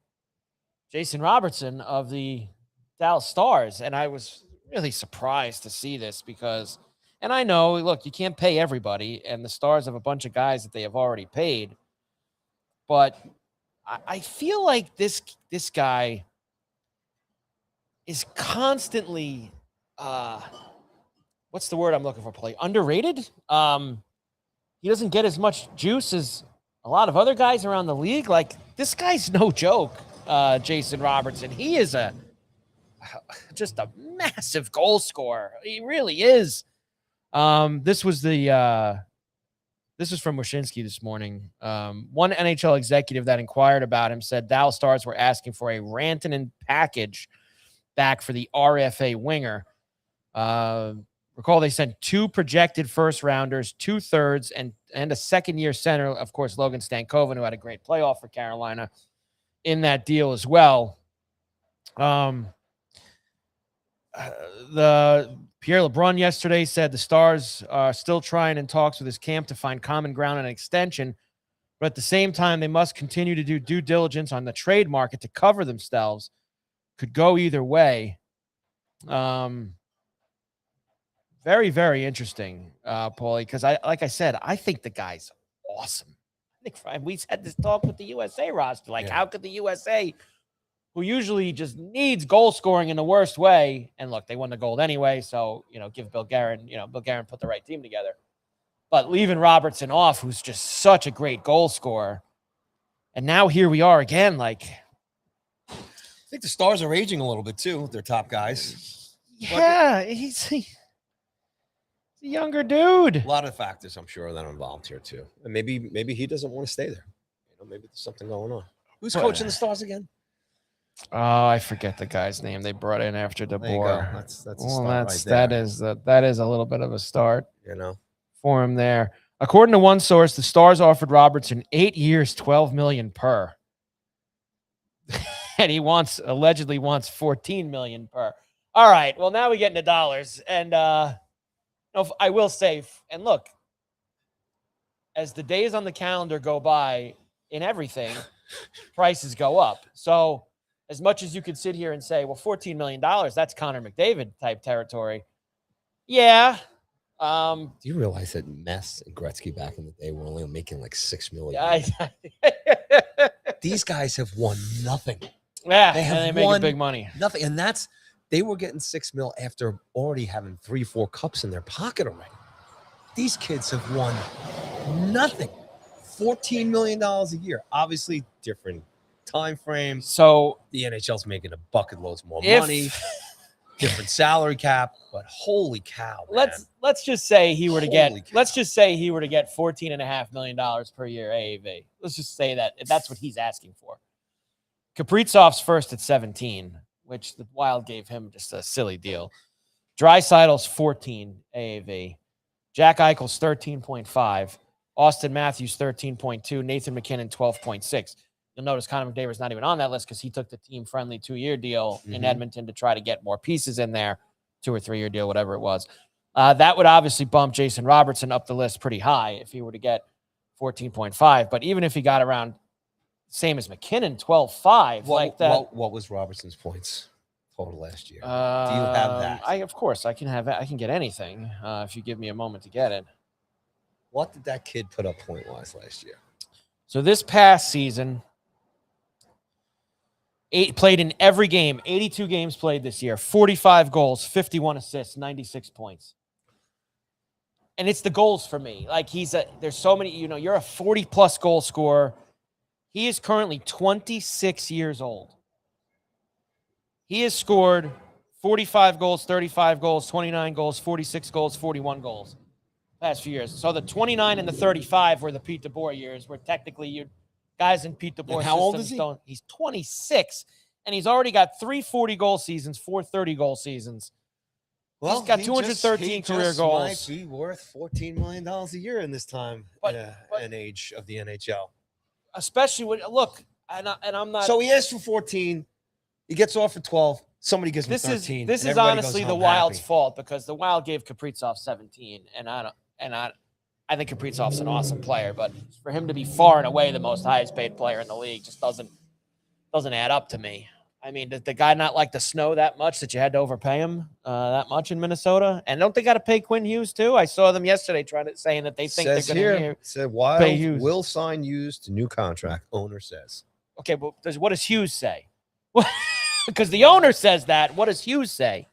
Jason Robertson of the Dallas Stars. And I was really surprised to see this because, and I know, look, you can't pay everybody, and the Stars have a bunch of guys that they have already paid. But I feel like this guy is constantly, what's the word I'm looking for, Play? Underrated? He doesn't get as much juice as a lot of other guys around the league. Like, this guy's no joke, Jason Robertson. He is just a massive goal scorer. He really is. This was from Wyshynski this morning. One NHL executive that inquired about him said Dallas Stars were asking for a Rantanen package back for the RFA winger. Recall they sent 2 projected first rounders, 2 thirds, and a second-year center, of course, Logan Stankoven, who had a great playoff for Carolina in that deal as well. The Pierre LeBrun yesterday said the Stars are still trying in talks with his camp to find common ground and extension, but at the same time, they must continue to do due diligence on the trade market to cover themselves. Could go either way. Very, very interesting, Paulie, because like I said, I think the guy's awesome. I think we had this talk with the USA roster. Like, how could the USA, who usually just needs goal scoring in the worst way, and look, they won the gold anyway, so, give Bill Guerin, Bill Guerin put the right team together. But leaving Robertson off, who's just such a great goal scorer, and now here we are again, like. I think the Stars are aging a little bit, too, with their top guys. Yeah, he's a younger dude. A lot of factors, I'm sure, that are involved here, too. And maybe he doesn't want to stay there. Maybe there's something going on. Who's coaching the Stars again? Oh, I forget the guy's name they brought in after DeBoer. That's a start right there. That is a little bit of a start, for him there. According to one source, the Stars offered Robertson 8 years, $12 million per, and he allegedly wants $14 million per. All right, well, now we get into dollars, and I will say, and look, as the days on the calendar go by in everything, prices go up. So as much as you could sit here and say, well, $14 million, that's Connor McDavid type territory. Yeah. Do you realize that Mess and Gretzky back in the day were only making like $6 million? These guys have won nothing. Yeah, they make big money. Nothing. And they were getting $6 million after already having 3-4 cups in their pocket already. These kids have won nothing. $14 million a year. Obviously, different time frame. So the NHL's making a bucket loads more money. Different salary cap, but holy cow! Man. Let's just say he were to get $14.5 million per year AAV. Let's just say that's what he's asking for. Kaprizov's first at 17, which the Wild gave him just a silly deal. Draisaitl's 14 AAV. Jack Eichel's 13.5. Austin Matthews 13.2. Nathan McKinnon 12.6. You'll notice Connor McDavid's not even on that list because he took the team-friendly 2-year deal in Edmonton to try to get more pieces in there, 2 or 3-year deal, whatever it was. That would obviously bump Jason Robertson up the list pretty high if he were to get 14.5. But even if he got around same as McKinnon, 12.5, like that. What was Robertson's points total last year? Do you have that? Of course, I can have. I can get anything if you give me a moment to get it. What did that kid put up point-wise last year? So this past season, played in every game, 82 games played this year, 45 goals, 51 assists, 96 points. And it's the goals for me. Like there's so many, you're a 40-plus goal scorer. He is currently 26 years old. He has scored 45 goals, 35 goals, 29 goals, 46 goals, 41 goals past few years. So the 29 and the 35 were the Pete DeBoer years, where technically guys in Pete DeBoer how old is he? He's 26, and he's already got 3 40-goal seasons, 4 30-goal seasons. Well, he's got 213 career goals. Might be worth $14 million a year in this time and age of the NHL. Especially when I'm not. So he asks for 14. He gets off for 12. Somebody gives him 13. This is honestly the Wild's fault because the Wild gave Kaprizov 17, and I think Kaprizov's an awesome player, but for him to be far and away the most highest paid player in the league just doesn't add up to me. I mean, did the guy not like the snow that much that you had to overpay him that much in Minnesota? And don't they got to pay Quinn Hughes too? I saw them yesterday saying that they think they're going to said Wild will sign Hughes to new contract. Owner says. Okay, but what does Hughes say? Because the owner says that. What does Hughes say?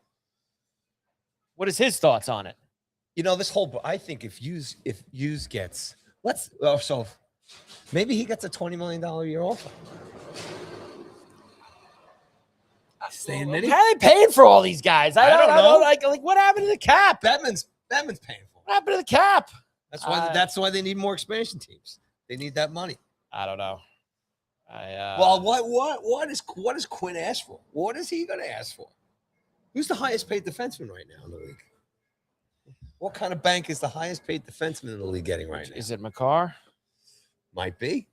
What is his thoughts on it? This whole. I think if Hughes gets Maybe he gets a $20 million a year offer. Stay in mini. How are they paying for all these guys? I don't know. Like what happened to the cap? Batman's paying for it. What happened to the cap? That's why they need more expansion teams. They need that money. I don't know. Well, what is Quinn ask for? What is he going to ask for? Who's the highest paid defenseman right now in the league? What kind of bank is the highest paid defenseman in the league getting right now? Is it McCarr? Might be.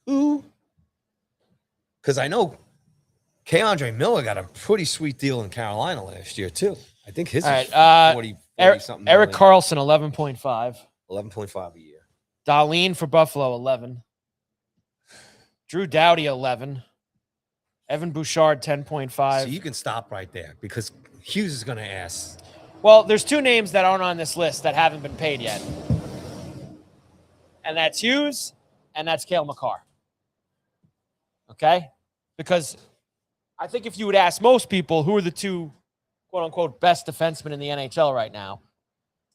Who? Because I know Keandre Miller got a pretty sweet deal in Carolina last year, too. I think his is 40 something. Erik Karlsson, 11.5. 11.5 a year. Darlene for Buffalo, 11. Drew Doughty, 11. Evan Bouchard, 10.5. So you can stop right there because Hughes is going to ask. Well, there's two names that aren't on this list that haven't been paid yet. And that's Hughes and that's Cale Makar. Okay? Because I think if you would ask most people who are the two, quote-unquote, best defensemen in the NHL right now,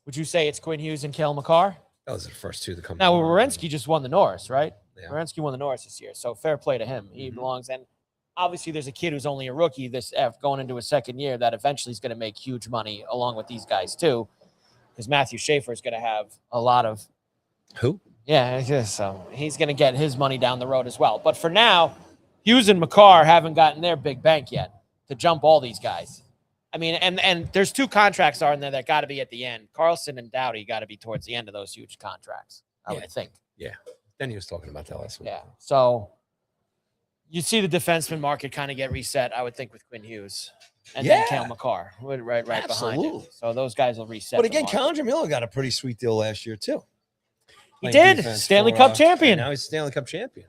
would you say it's Quinn Hughes and Cale Makar? Those are the first two to come. Now, Werenski just won the Norris, right? Yeah. Werenski won the Norris this year, so fair play to him. He belongs. And obviously, there's a kid who's only a rookie going into his second year that eventually is going to make huge money along with these guys, too, because Matthew Schaefer is going to have a lot of... Who? Yeah, so he's going to get his money down the road as well. But for now, Hughes and Makar haven't gotten their big bank yet to jump all these guys. I mean, and there's two contracts in there that got to be at the end. Karlsson and Doughty got to be towards the end of those huge contracts, I would think. Yeah. Then he was talking about that last week. Yeah. So you see the defenseman market kind of get reset, I would think, with Quinn Hughes. And then Cale Makar right behind him. So those guys will reset. But again, Keandre Miller got a pretty sweet deal last year, too. He did. Stanley Cup champion. Now he's Stanley Cup champion.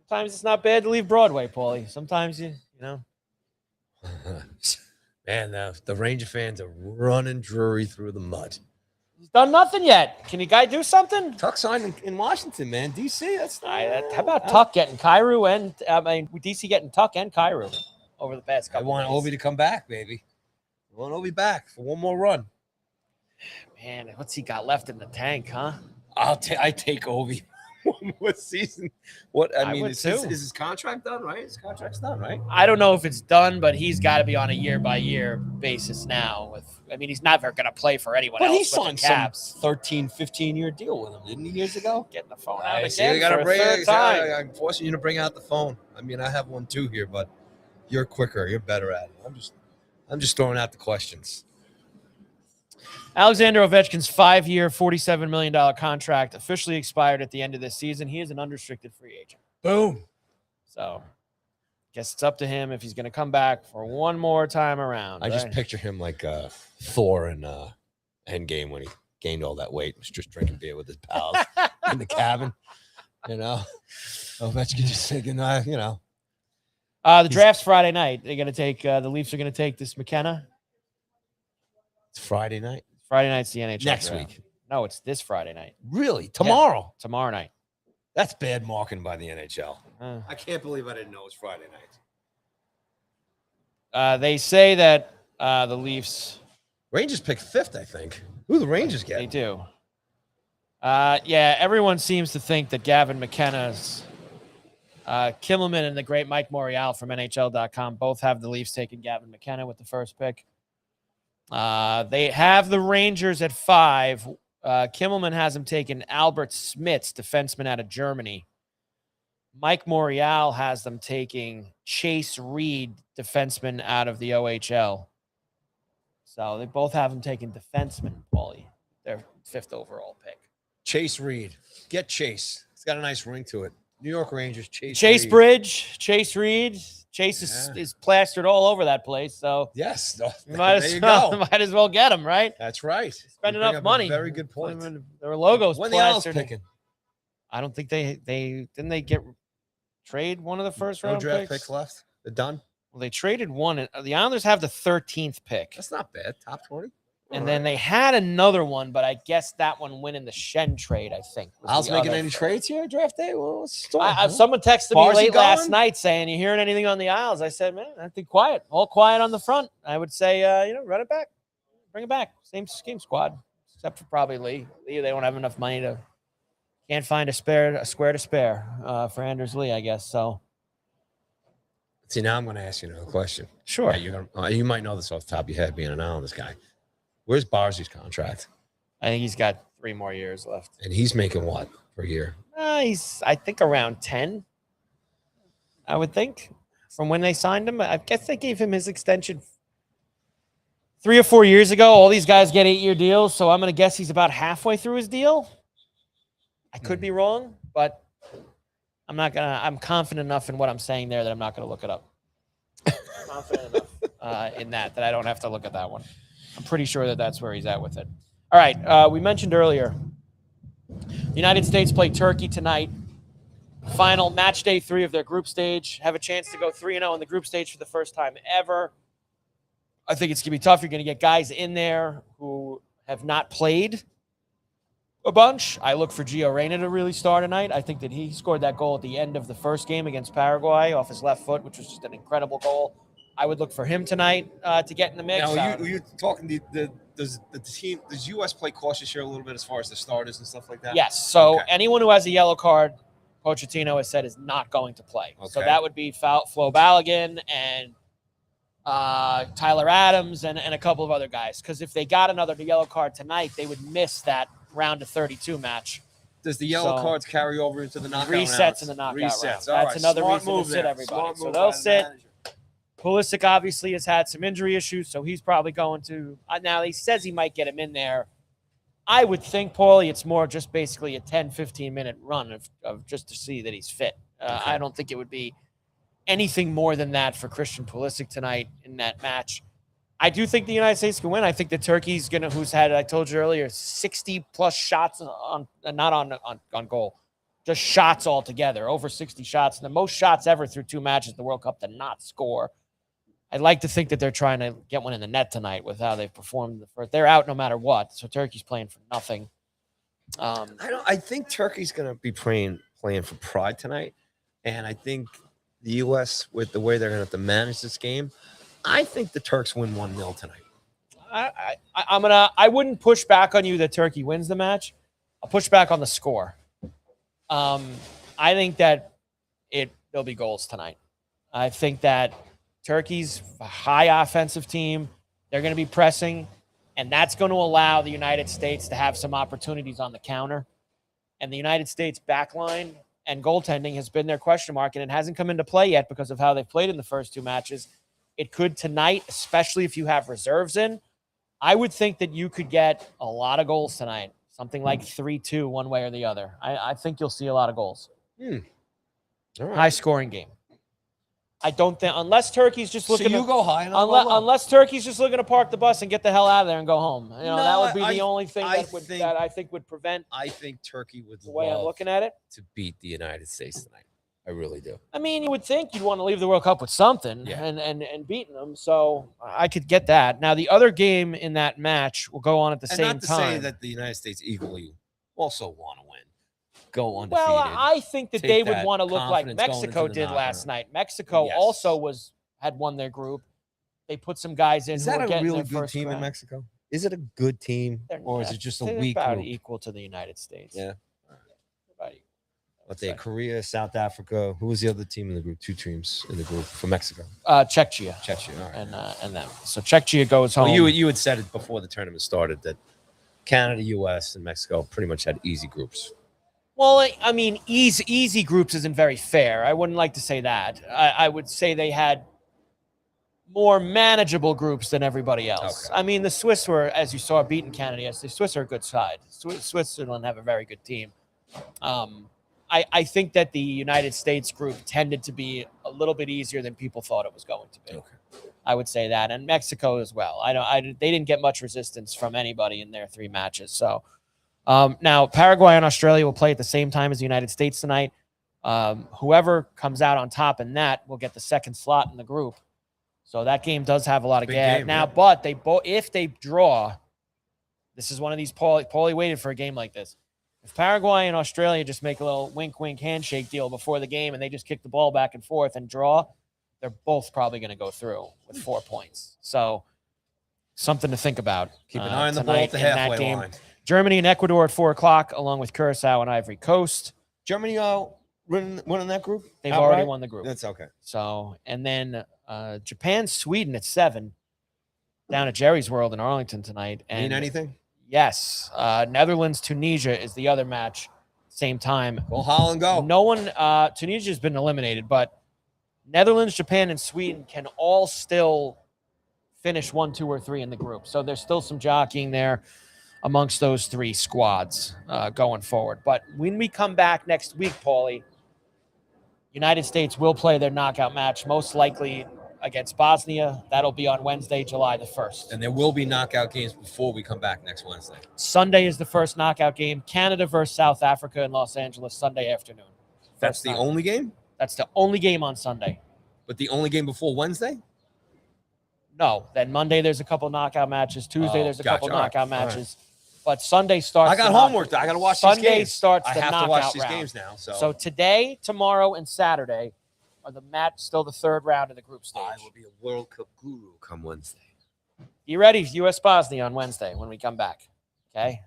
Sometimes it's not bad to leave Broadway, Paulie. Sometimes you know. Man, the Ranger fans are running Drury through the mud. He's done nothing yet. Can you guy do something? Tuck signed in Washington, man. DC, that's not. How about Tuck getting Kyrou and DC getting Tuck and Kyrou over the past couple. I want Ovi to come back, baby. I want Ovi back for one more run. Man, what's he got left in the tank, huh? I take Ovi one more season. I mean, is his contract done, right? His contract's done, right? I don't know if it's done, but he's got to be on a year-by-year basis now. He's never going to play for anyone else. But he signed some some 13, 15-year deal with him, didn't he, years ago? Getting the phone out See, again for a third time. I'm forcing you to bring out the phone. I mean, I have one too here, but you're quicker. You're better at it. I'm just throwing out the questions. Alexander Ovechkin's 5-year, $47 million contract officially expired at the end of this season. He is an unrestricted free agent. Boom. So, guess it's up to him if he's going to come back for one more time around. I just picture him like Thor in Endgame when he gained all that weight. Was just drinking beer with his pals in the cabin. You know, Ovechkin just thinking, The draft's Friday night. They're going to take the Leafs are going to take this McKenna. It's Friday night. Friday night's the NHL next draft. week. No, it's this Friday night. Really? Tomorrow? Yeah, tomorrow night. That's bad marketing by the NHL. I can't believe I didn't know it was Friday night. They say that the Leafs... Rangers picked 5th, I think. Who the Rangers get? They do. Everyone seems to think that Gavin McKenna's Kimmelman and the great Mike Morial from NHL.com both have the Leafs taking Gavin McKenna with the first pick. They have the Rangers at 5. Kimmelman has him taking Albert Smits, defenseman out of Germany. Mike Morial has them taking Chase Reed, defenseman out of the OHL. So they both have him taking defenseman, Paulie. Their 5th overall pick. Chase Reed. Get Chase. It's got a nice ring to it. New York Rangers, Chase Reed. Bridge, Chase Reed. Chase is plastered all over that place. So yes, might as well get him, right? That's right. Spend enough money. Very good point. Their logos when plastered. The Owls picking? I don't think they didn't they get trade one of the first round draft picks left. They're done. Well, they traded one. The Islanders have the 13th pick. That's not bad. Top 20. And then they had another one, but I guess that one went in the Shen trade, I think. Owls making any trades here draft day? Well, someone texted me late last night saying, "You hearing anything on the Isles?" I said, "Man, I think quiet. All quiet on the front." I would say, run it back. Bring it back. Same scheme squad. except for probably Lee. Lee, they don't have enough money to. Can't find a square to spare for Anders Lee, I guess. So. See, now I'm going to ask you another question. Sure. Yeah, you might know this off the top of your head, being an analyst guy. Where's Barzzi's contract? I think he's got 3 more years left. And he's making what per year? He's, I think, around 10, I would think, from when they signed him. I guess they gave him his extension 3 or 4 years ago. All these guys get 8-year deals, so I'm going to guess he's about halfway through his deal. I could be wrong, but I'm confident enough in what I'm saying there that I'm not going to look it up. Confident enough in that I don't have to look at that one. I'm pretty sure that that's where he's at with it. All right. We mentioned earlier, the United States play Turkey tonight. Final match day 3 of their group stage. Have a chance to go 3-0 in the group stage for the first time ever. I think it's going to be tough. You're going to get guys in there who have not played a bunch. I look for Gio Reyna to really start tonight. I think that he scored that goal at the end of the first game against Paraguay off his left foot, which was just an incredible goal. I would look for him tonight to get in the mix. Now, you talking does the team, does U.S. play cautious here a little bit as far as the starters and stuff like that? Yes. So anyone who has a yellow card, Pochettino has said is not going to play. Okay. So that would be Flo Balogun and Tyler Adams and a couple of other guys. Because if they got another yellow card tonight, they would miss that round of 32 match. Does the yellow cards carry over into the knockout resets rounds? in the knockout round? That's right. Another Smart reason to sit there. everybody. So they'll sit. Pulisic obviously has had some injury issues, so he's probably going to now he says he might get him in there. I would think, Paulie, it's more just basically a 10, 15-minute run of just to see that he's fit. I don't think it would be anything more than that for Christian Pulisic tonight in that match. I do think the United States can win. I think that Turkey's who's had, I told you earlier, 60-plus shots not on goal, just shots altogether, over 60 shots. And the most shots ever through 2 matches in the World Cup to not score. I'd like to think that they're trying to get one in the net tonight with how they've performed the first. They're out no matter what, so Turkey's playing for nothing. I think Turkey's going to be playing for pride tonight, and I think the U.S. with the way they're going to have to manage this game, I think the Turks win 1-0 tonight. I wouldn't push back on you that Turkey wins the match. I'll push back on the score. I think that there'll be goals tonight. I think that Turkey's a high offensive team. They're going to be pressing, and that's going to allow the United States to have some opportunities on the counter. And the United States backline and goaltending has been their question mark, and it hasn't come into play yet because of how they've played in the first 2 matches. It could tonight, especially if you have reserves in. I would think that you could get a lot of goals tonight, something like 3-2 one way or the other. I think you'll see a lot of goals. All right. High-scoring game. I don't think, unless Turkey's just looking to go high, unless Turkey's just looking to park the bus and get the hell out of there and go home. That would be the only thing that I think would prevent. I think Turkey would the way I'm looking at it to beat the United States tonight. I really do. I mean, you would think you'd want to leave the World Cup with something and beating them. So I could get that. Now, the other game in that match will go on at the same time. Not to say that the United States equally also want to win. Go undefeated. Well, I think that they would want to look like Mexico did last night. Mexico also had won their group. They put some guys in. Is that a really good team in Mexico? Is it a good team, or is it just a weak about group? Equal to the United States. Yeah. Let's say Korea, South Africa. Who was the other team in the group? 2 teams in the group for Mexico. Czechia. All right. And them. So Czechia goes home. Well, you had said it before the tournament started that Canada, U.S., and Mexico pretty much had easy groups. Well, I mean, easy groups isn't very fair. I wouldn't like to say that. I would say they had more manageable groups than everybody else. Okay. I mean, the Swiss were, as you saw, beating Canada yesterday. The Swiss are a good side. Switzerland have a very good team. I think that the United States group tended to be a little bit easier than people thought it was going to be. Okay. I would say that, and Mexico as well. They didn't get much resistance from anybody in their 3 matches. So now Paraguay and Australia will play at the same time as the United States tonight. Whoever comes out on top in that will get the second slot in the group. So that game does have a lot of gas now. Yeah. But if they draw, this is one of these. Paulie waited for a game like this. If Paraguay and Australia just make a little wink handshake deal before the game and they just kick the ball back and forth and draw, they're both probably going to go through with 4 points. So something to think about. Keep an eye on the ball tonight at the in that halfway game. line. Germany and Ecuador at 4:00, along with Curacao and Ivory Coast. Germany winning that group? They've outright? already won the group. That's okay. So, and then Japan, Sweden at 7 down at Jerry's World in Arlington tonight. And Mean anything? yes, Netherlands, Tunisia is the other match. Same time. Go Holland, go. No one, Tunisia has been eliminated, but Netherlands, Japan, and Sweden can all still finish 1, 2, or 3 in the group. So there's still some jockeying there amongst those 3 squads going forward. But when we come back next week, Paulie, United States will play their knockout match, most likely against Bosnia. That'll be on Wednesday, July the 1st. And there will be knockout games before we come back next Wednesday. Sunday is the first knockout game. Canada versus South Africa in Los Angeles, Sunday afternoon. That's the only game? That's the only game on Sunday. But the only game before Wednesday? No. Then Monday there's a couple knockout matches. Tuesday there's a couple knockout matches. But Sunday starts. I got homework. I got to watch these games. Sunday starts the I have knockout to watch these round. games now. So today, tomorrow, and Saturday are the match, still the third round of the group stage. I will be a World Cup guru come Wednesday. You ready? U.S. Bosnia on Wednesday when we come back. Okay?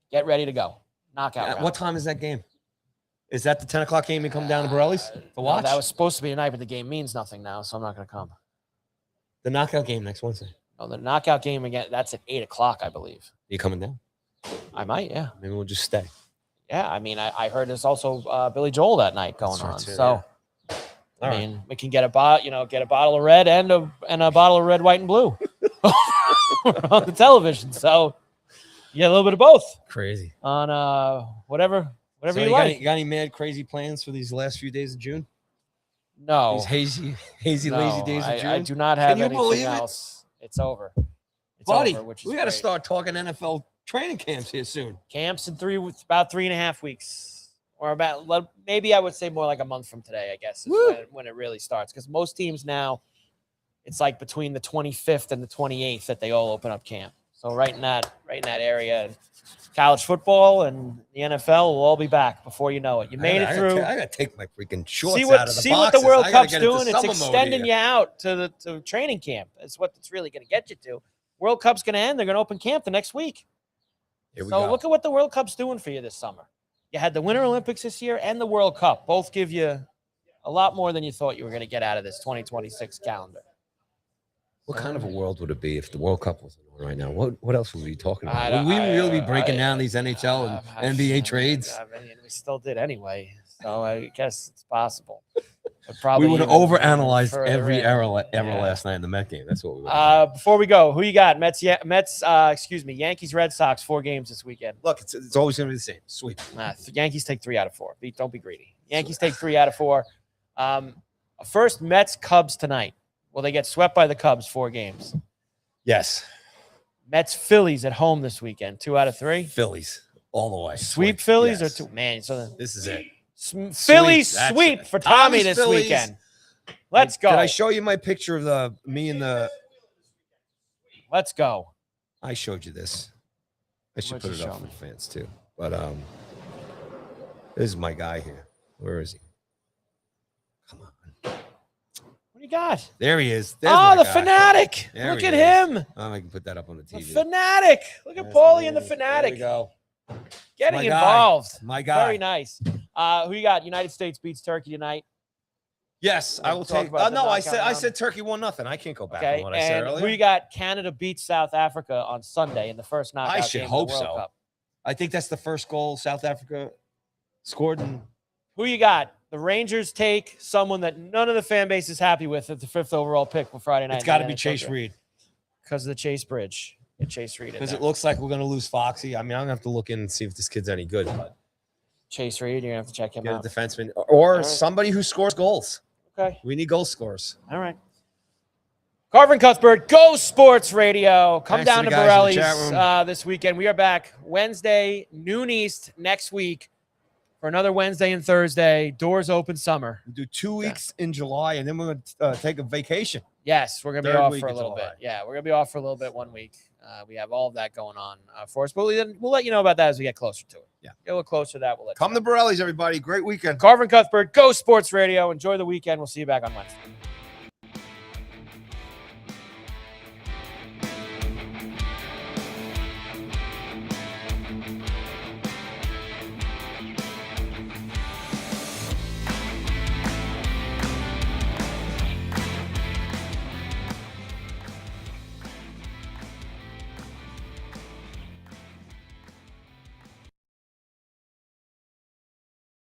Get ready to go. Knockout round. What time is that game? Is that the 10 o'clock game you come down to Borrelli's to watch? No, that was supposed to be tonight, but the game means nothing now, so I'm not going to come. The knockout game next Wednesday. No, the knockout game again, that's at 8 o'clock, I believe. You coming down? I might, yeah. Maybe we'll just stay. Yeah, I mean, I heard there's also Billy Joel that night going on. Too, so, yeah. I mean, we can get a bottle of red and a bottle of red, white, and blue on the television. So, you get a little bit of both. Crazy. On whatever So you like. You got any mad, crazy plans for these last few days of June? No. These hazy, lazy days of June? I do not have Can you anything believe it? else. It's over. It's Buddy, over, which is we got to great. start talking NFL training camps here soon. Camps in about 3.5 weeks, or about, maybe I would say more like a month from today, I guess, is when it really starts. Because most teams now, it's like between the 25th and the 28th that they all open up camp. So right in that area, and college football and the NFL will all be back before you know it. You made it through. I got to take my freaking shorts see out of the what boxes. the World I gotta Cup's get into doing. It's summer mode extending here. you out to training camp. That's what it's really going to get you to. World Cup's going to end. They're going to open camp the next week. Here we So go. look at what the World Cup's doing for you this summer. You had the Winter Olympics this year and the World Cup. Both give you a lot more than you thought you were going to get out of this 2026 calendar. What kind of a world would it be if the World Cup wasn't on right now? What else would we be talking about? I Would we don't- really be breaking down these NHL and NBA trades? I mean, we still did anyway, so I guess it's possible. But probably We would have even overanalyzed further every in. error Yeah. last night in the Met game. That's what we would. Before we go, who you got? Yankees, Red Sox, 4 games this weekend. Look, it's always going to be the same. Sweet. Yankees take 3 out of 4. Don't be greedy. Yankees take 3 out of 4. First, Mets, Cubs tonight. Will they get swept by the Cubs 4 games? Yes. Mets, Phillies at home this weekend. 2 out of 3. Phillies all the way. Sweep Phillies Yes. or 2? Man, so This is it. Phillies That's sweep it. for Tommy Tommy's this Phillies. weekend. Let's go. Did I show you my picture of me and the? Let's go. I showed you this. I should What'd put you it up show for me? fans too. But this is my guy here. Where is he? Come on. What do you got? There he is. There's Oh, my the guy. fanatic. There Look he at is. him. I can put that up on the The TV. fanatic. Look at Yes, Paulie it and the is. fanatic. There we go. Getting My guy. involved. My guy. Very nice. Who you got? United States beats Turkey tonight. Yes, I will Talk take. about the No, I knockout said Turkey 1-0. I can't go back Okay. on what I said And earlier. who you got? Canada beats South Africa on Sunday in the first knockout I should game hope of the World so. Cup. I think that's the first goal South Africa scored. Who you got? The Rangers take someone that none of the fan base is happy with at the 5th overall pick for Friday night. It's got to be Chase Reed because of the Chase Bridge. Get Chase Reed in because there. it looks like we're going to lose Foxy. I mean, I'm going to have to look in and see if this kid's any good. But Chase Reed, you're gonna have to check him get a out. defenseman or right. somebody who scores goals. Okay. We need goal scorers. All right. Carver and Cuthbert, Go Sports Radio. Come Thanks to down the to guys in the chat room. Borrelli's this weekend. We are back Wednesday, noon East next week for another Wednesday and Thursday. Doors open summer. We do 2 weeks in July, and then we're going to take a vacation. Yes, we're going to be Third off week for a of little July. bit. Yeah, we're going to be off for a little bit 1 week. We have all of that going on for us, but we'll let you know about that as we get closer to it. Yeah. Get a little closer to that. We'll let Come you to Borrelli's, everybody. Great weekend. know. Carver and Cuthbert, Go Sports Radio. Enjoy the weekend. We'll see you back on Wednesday.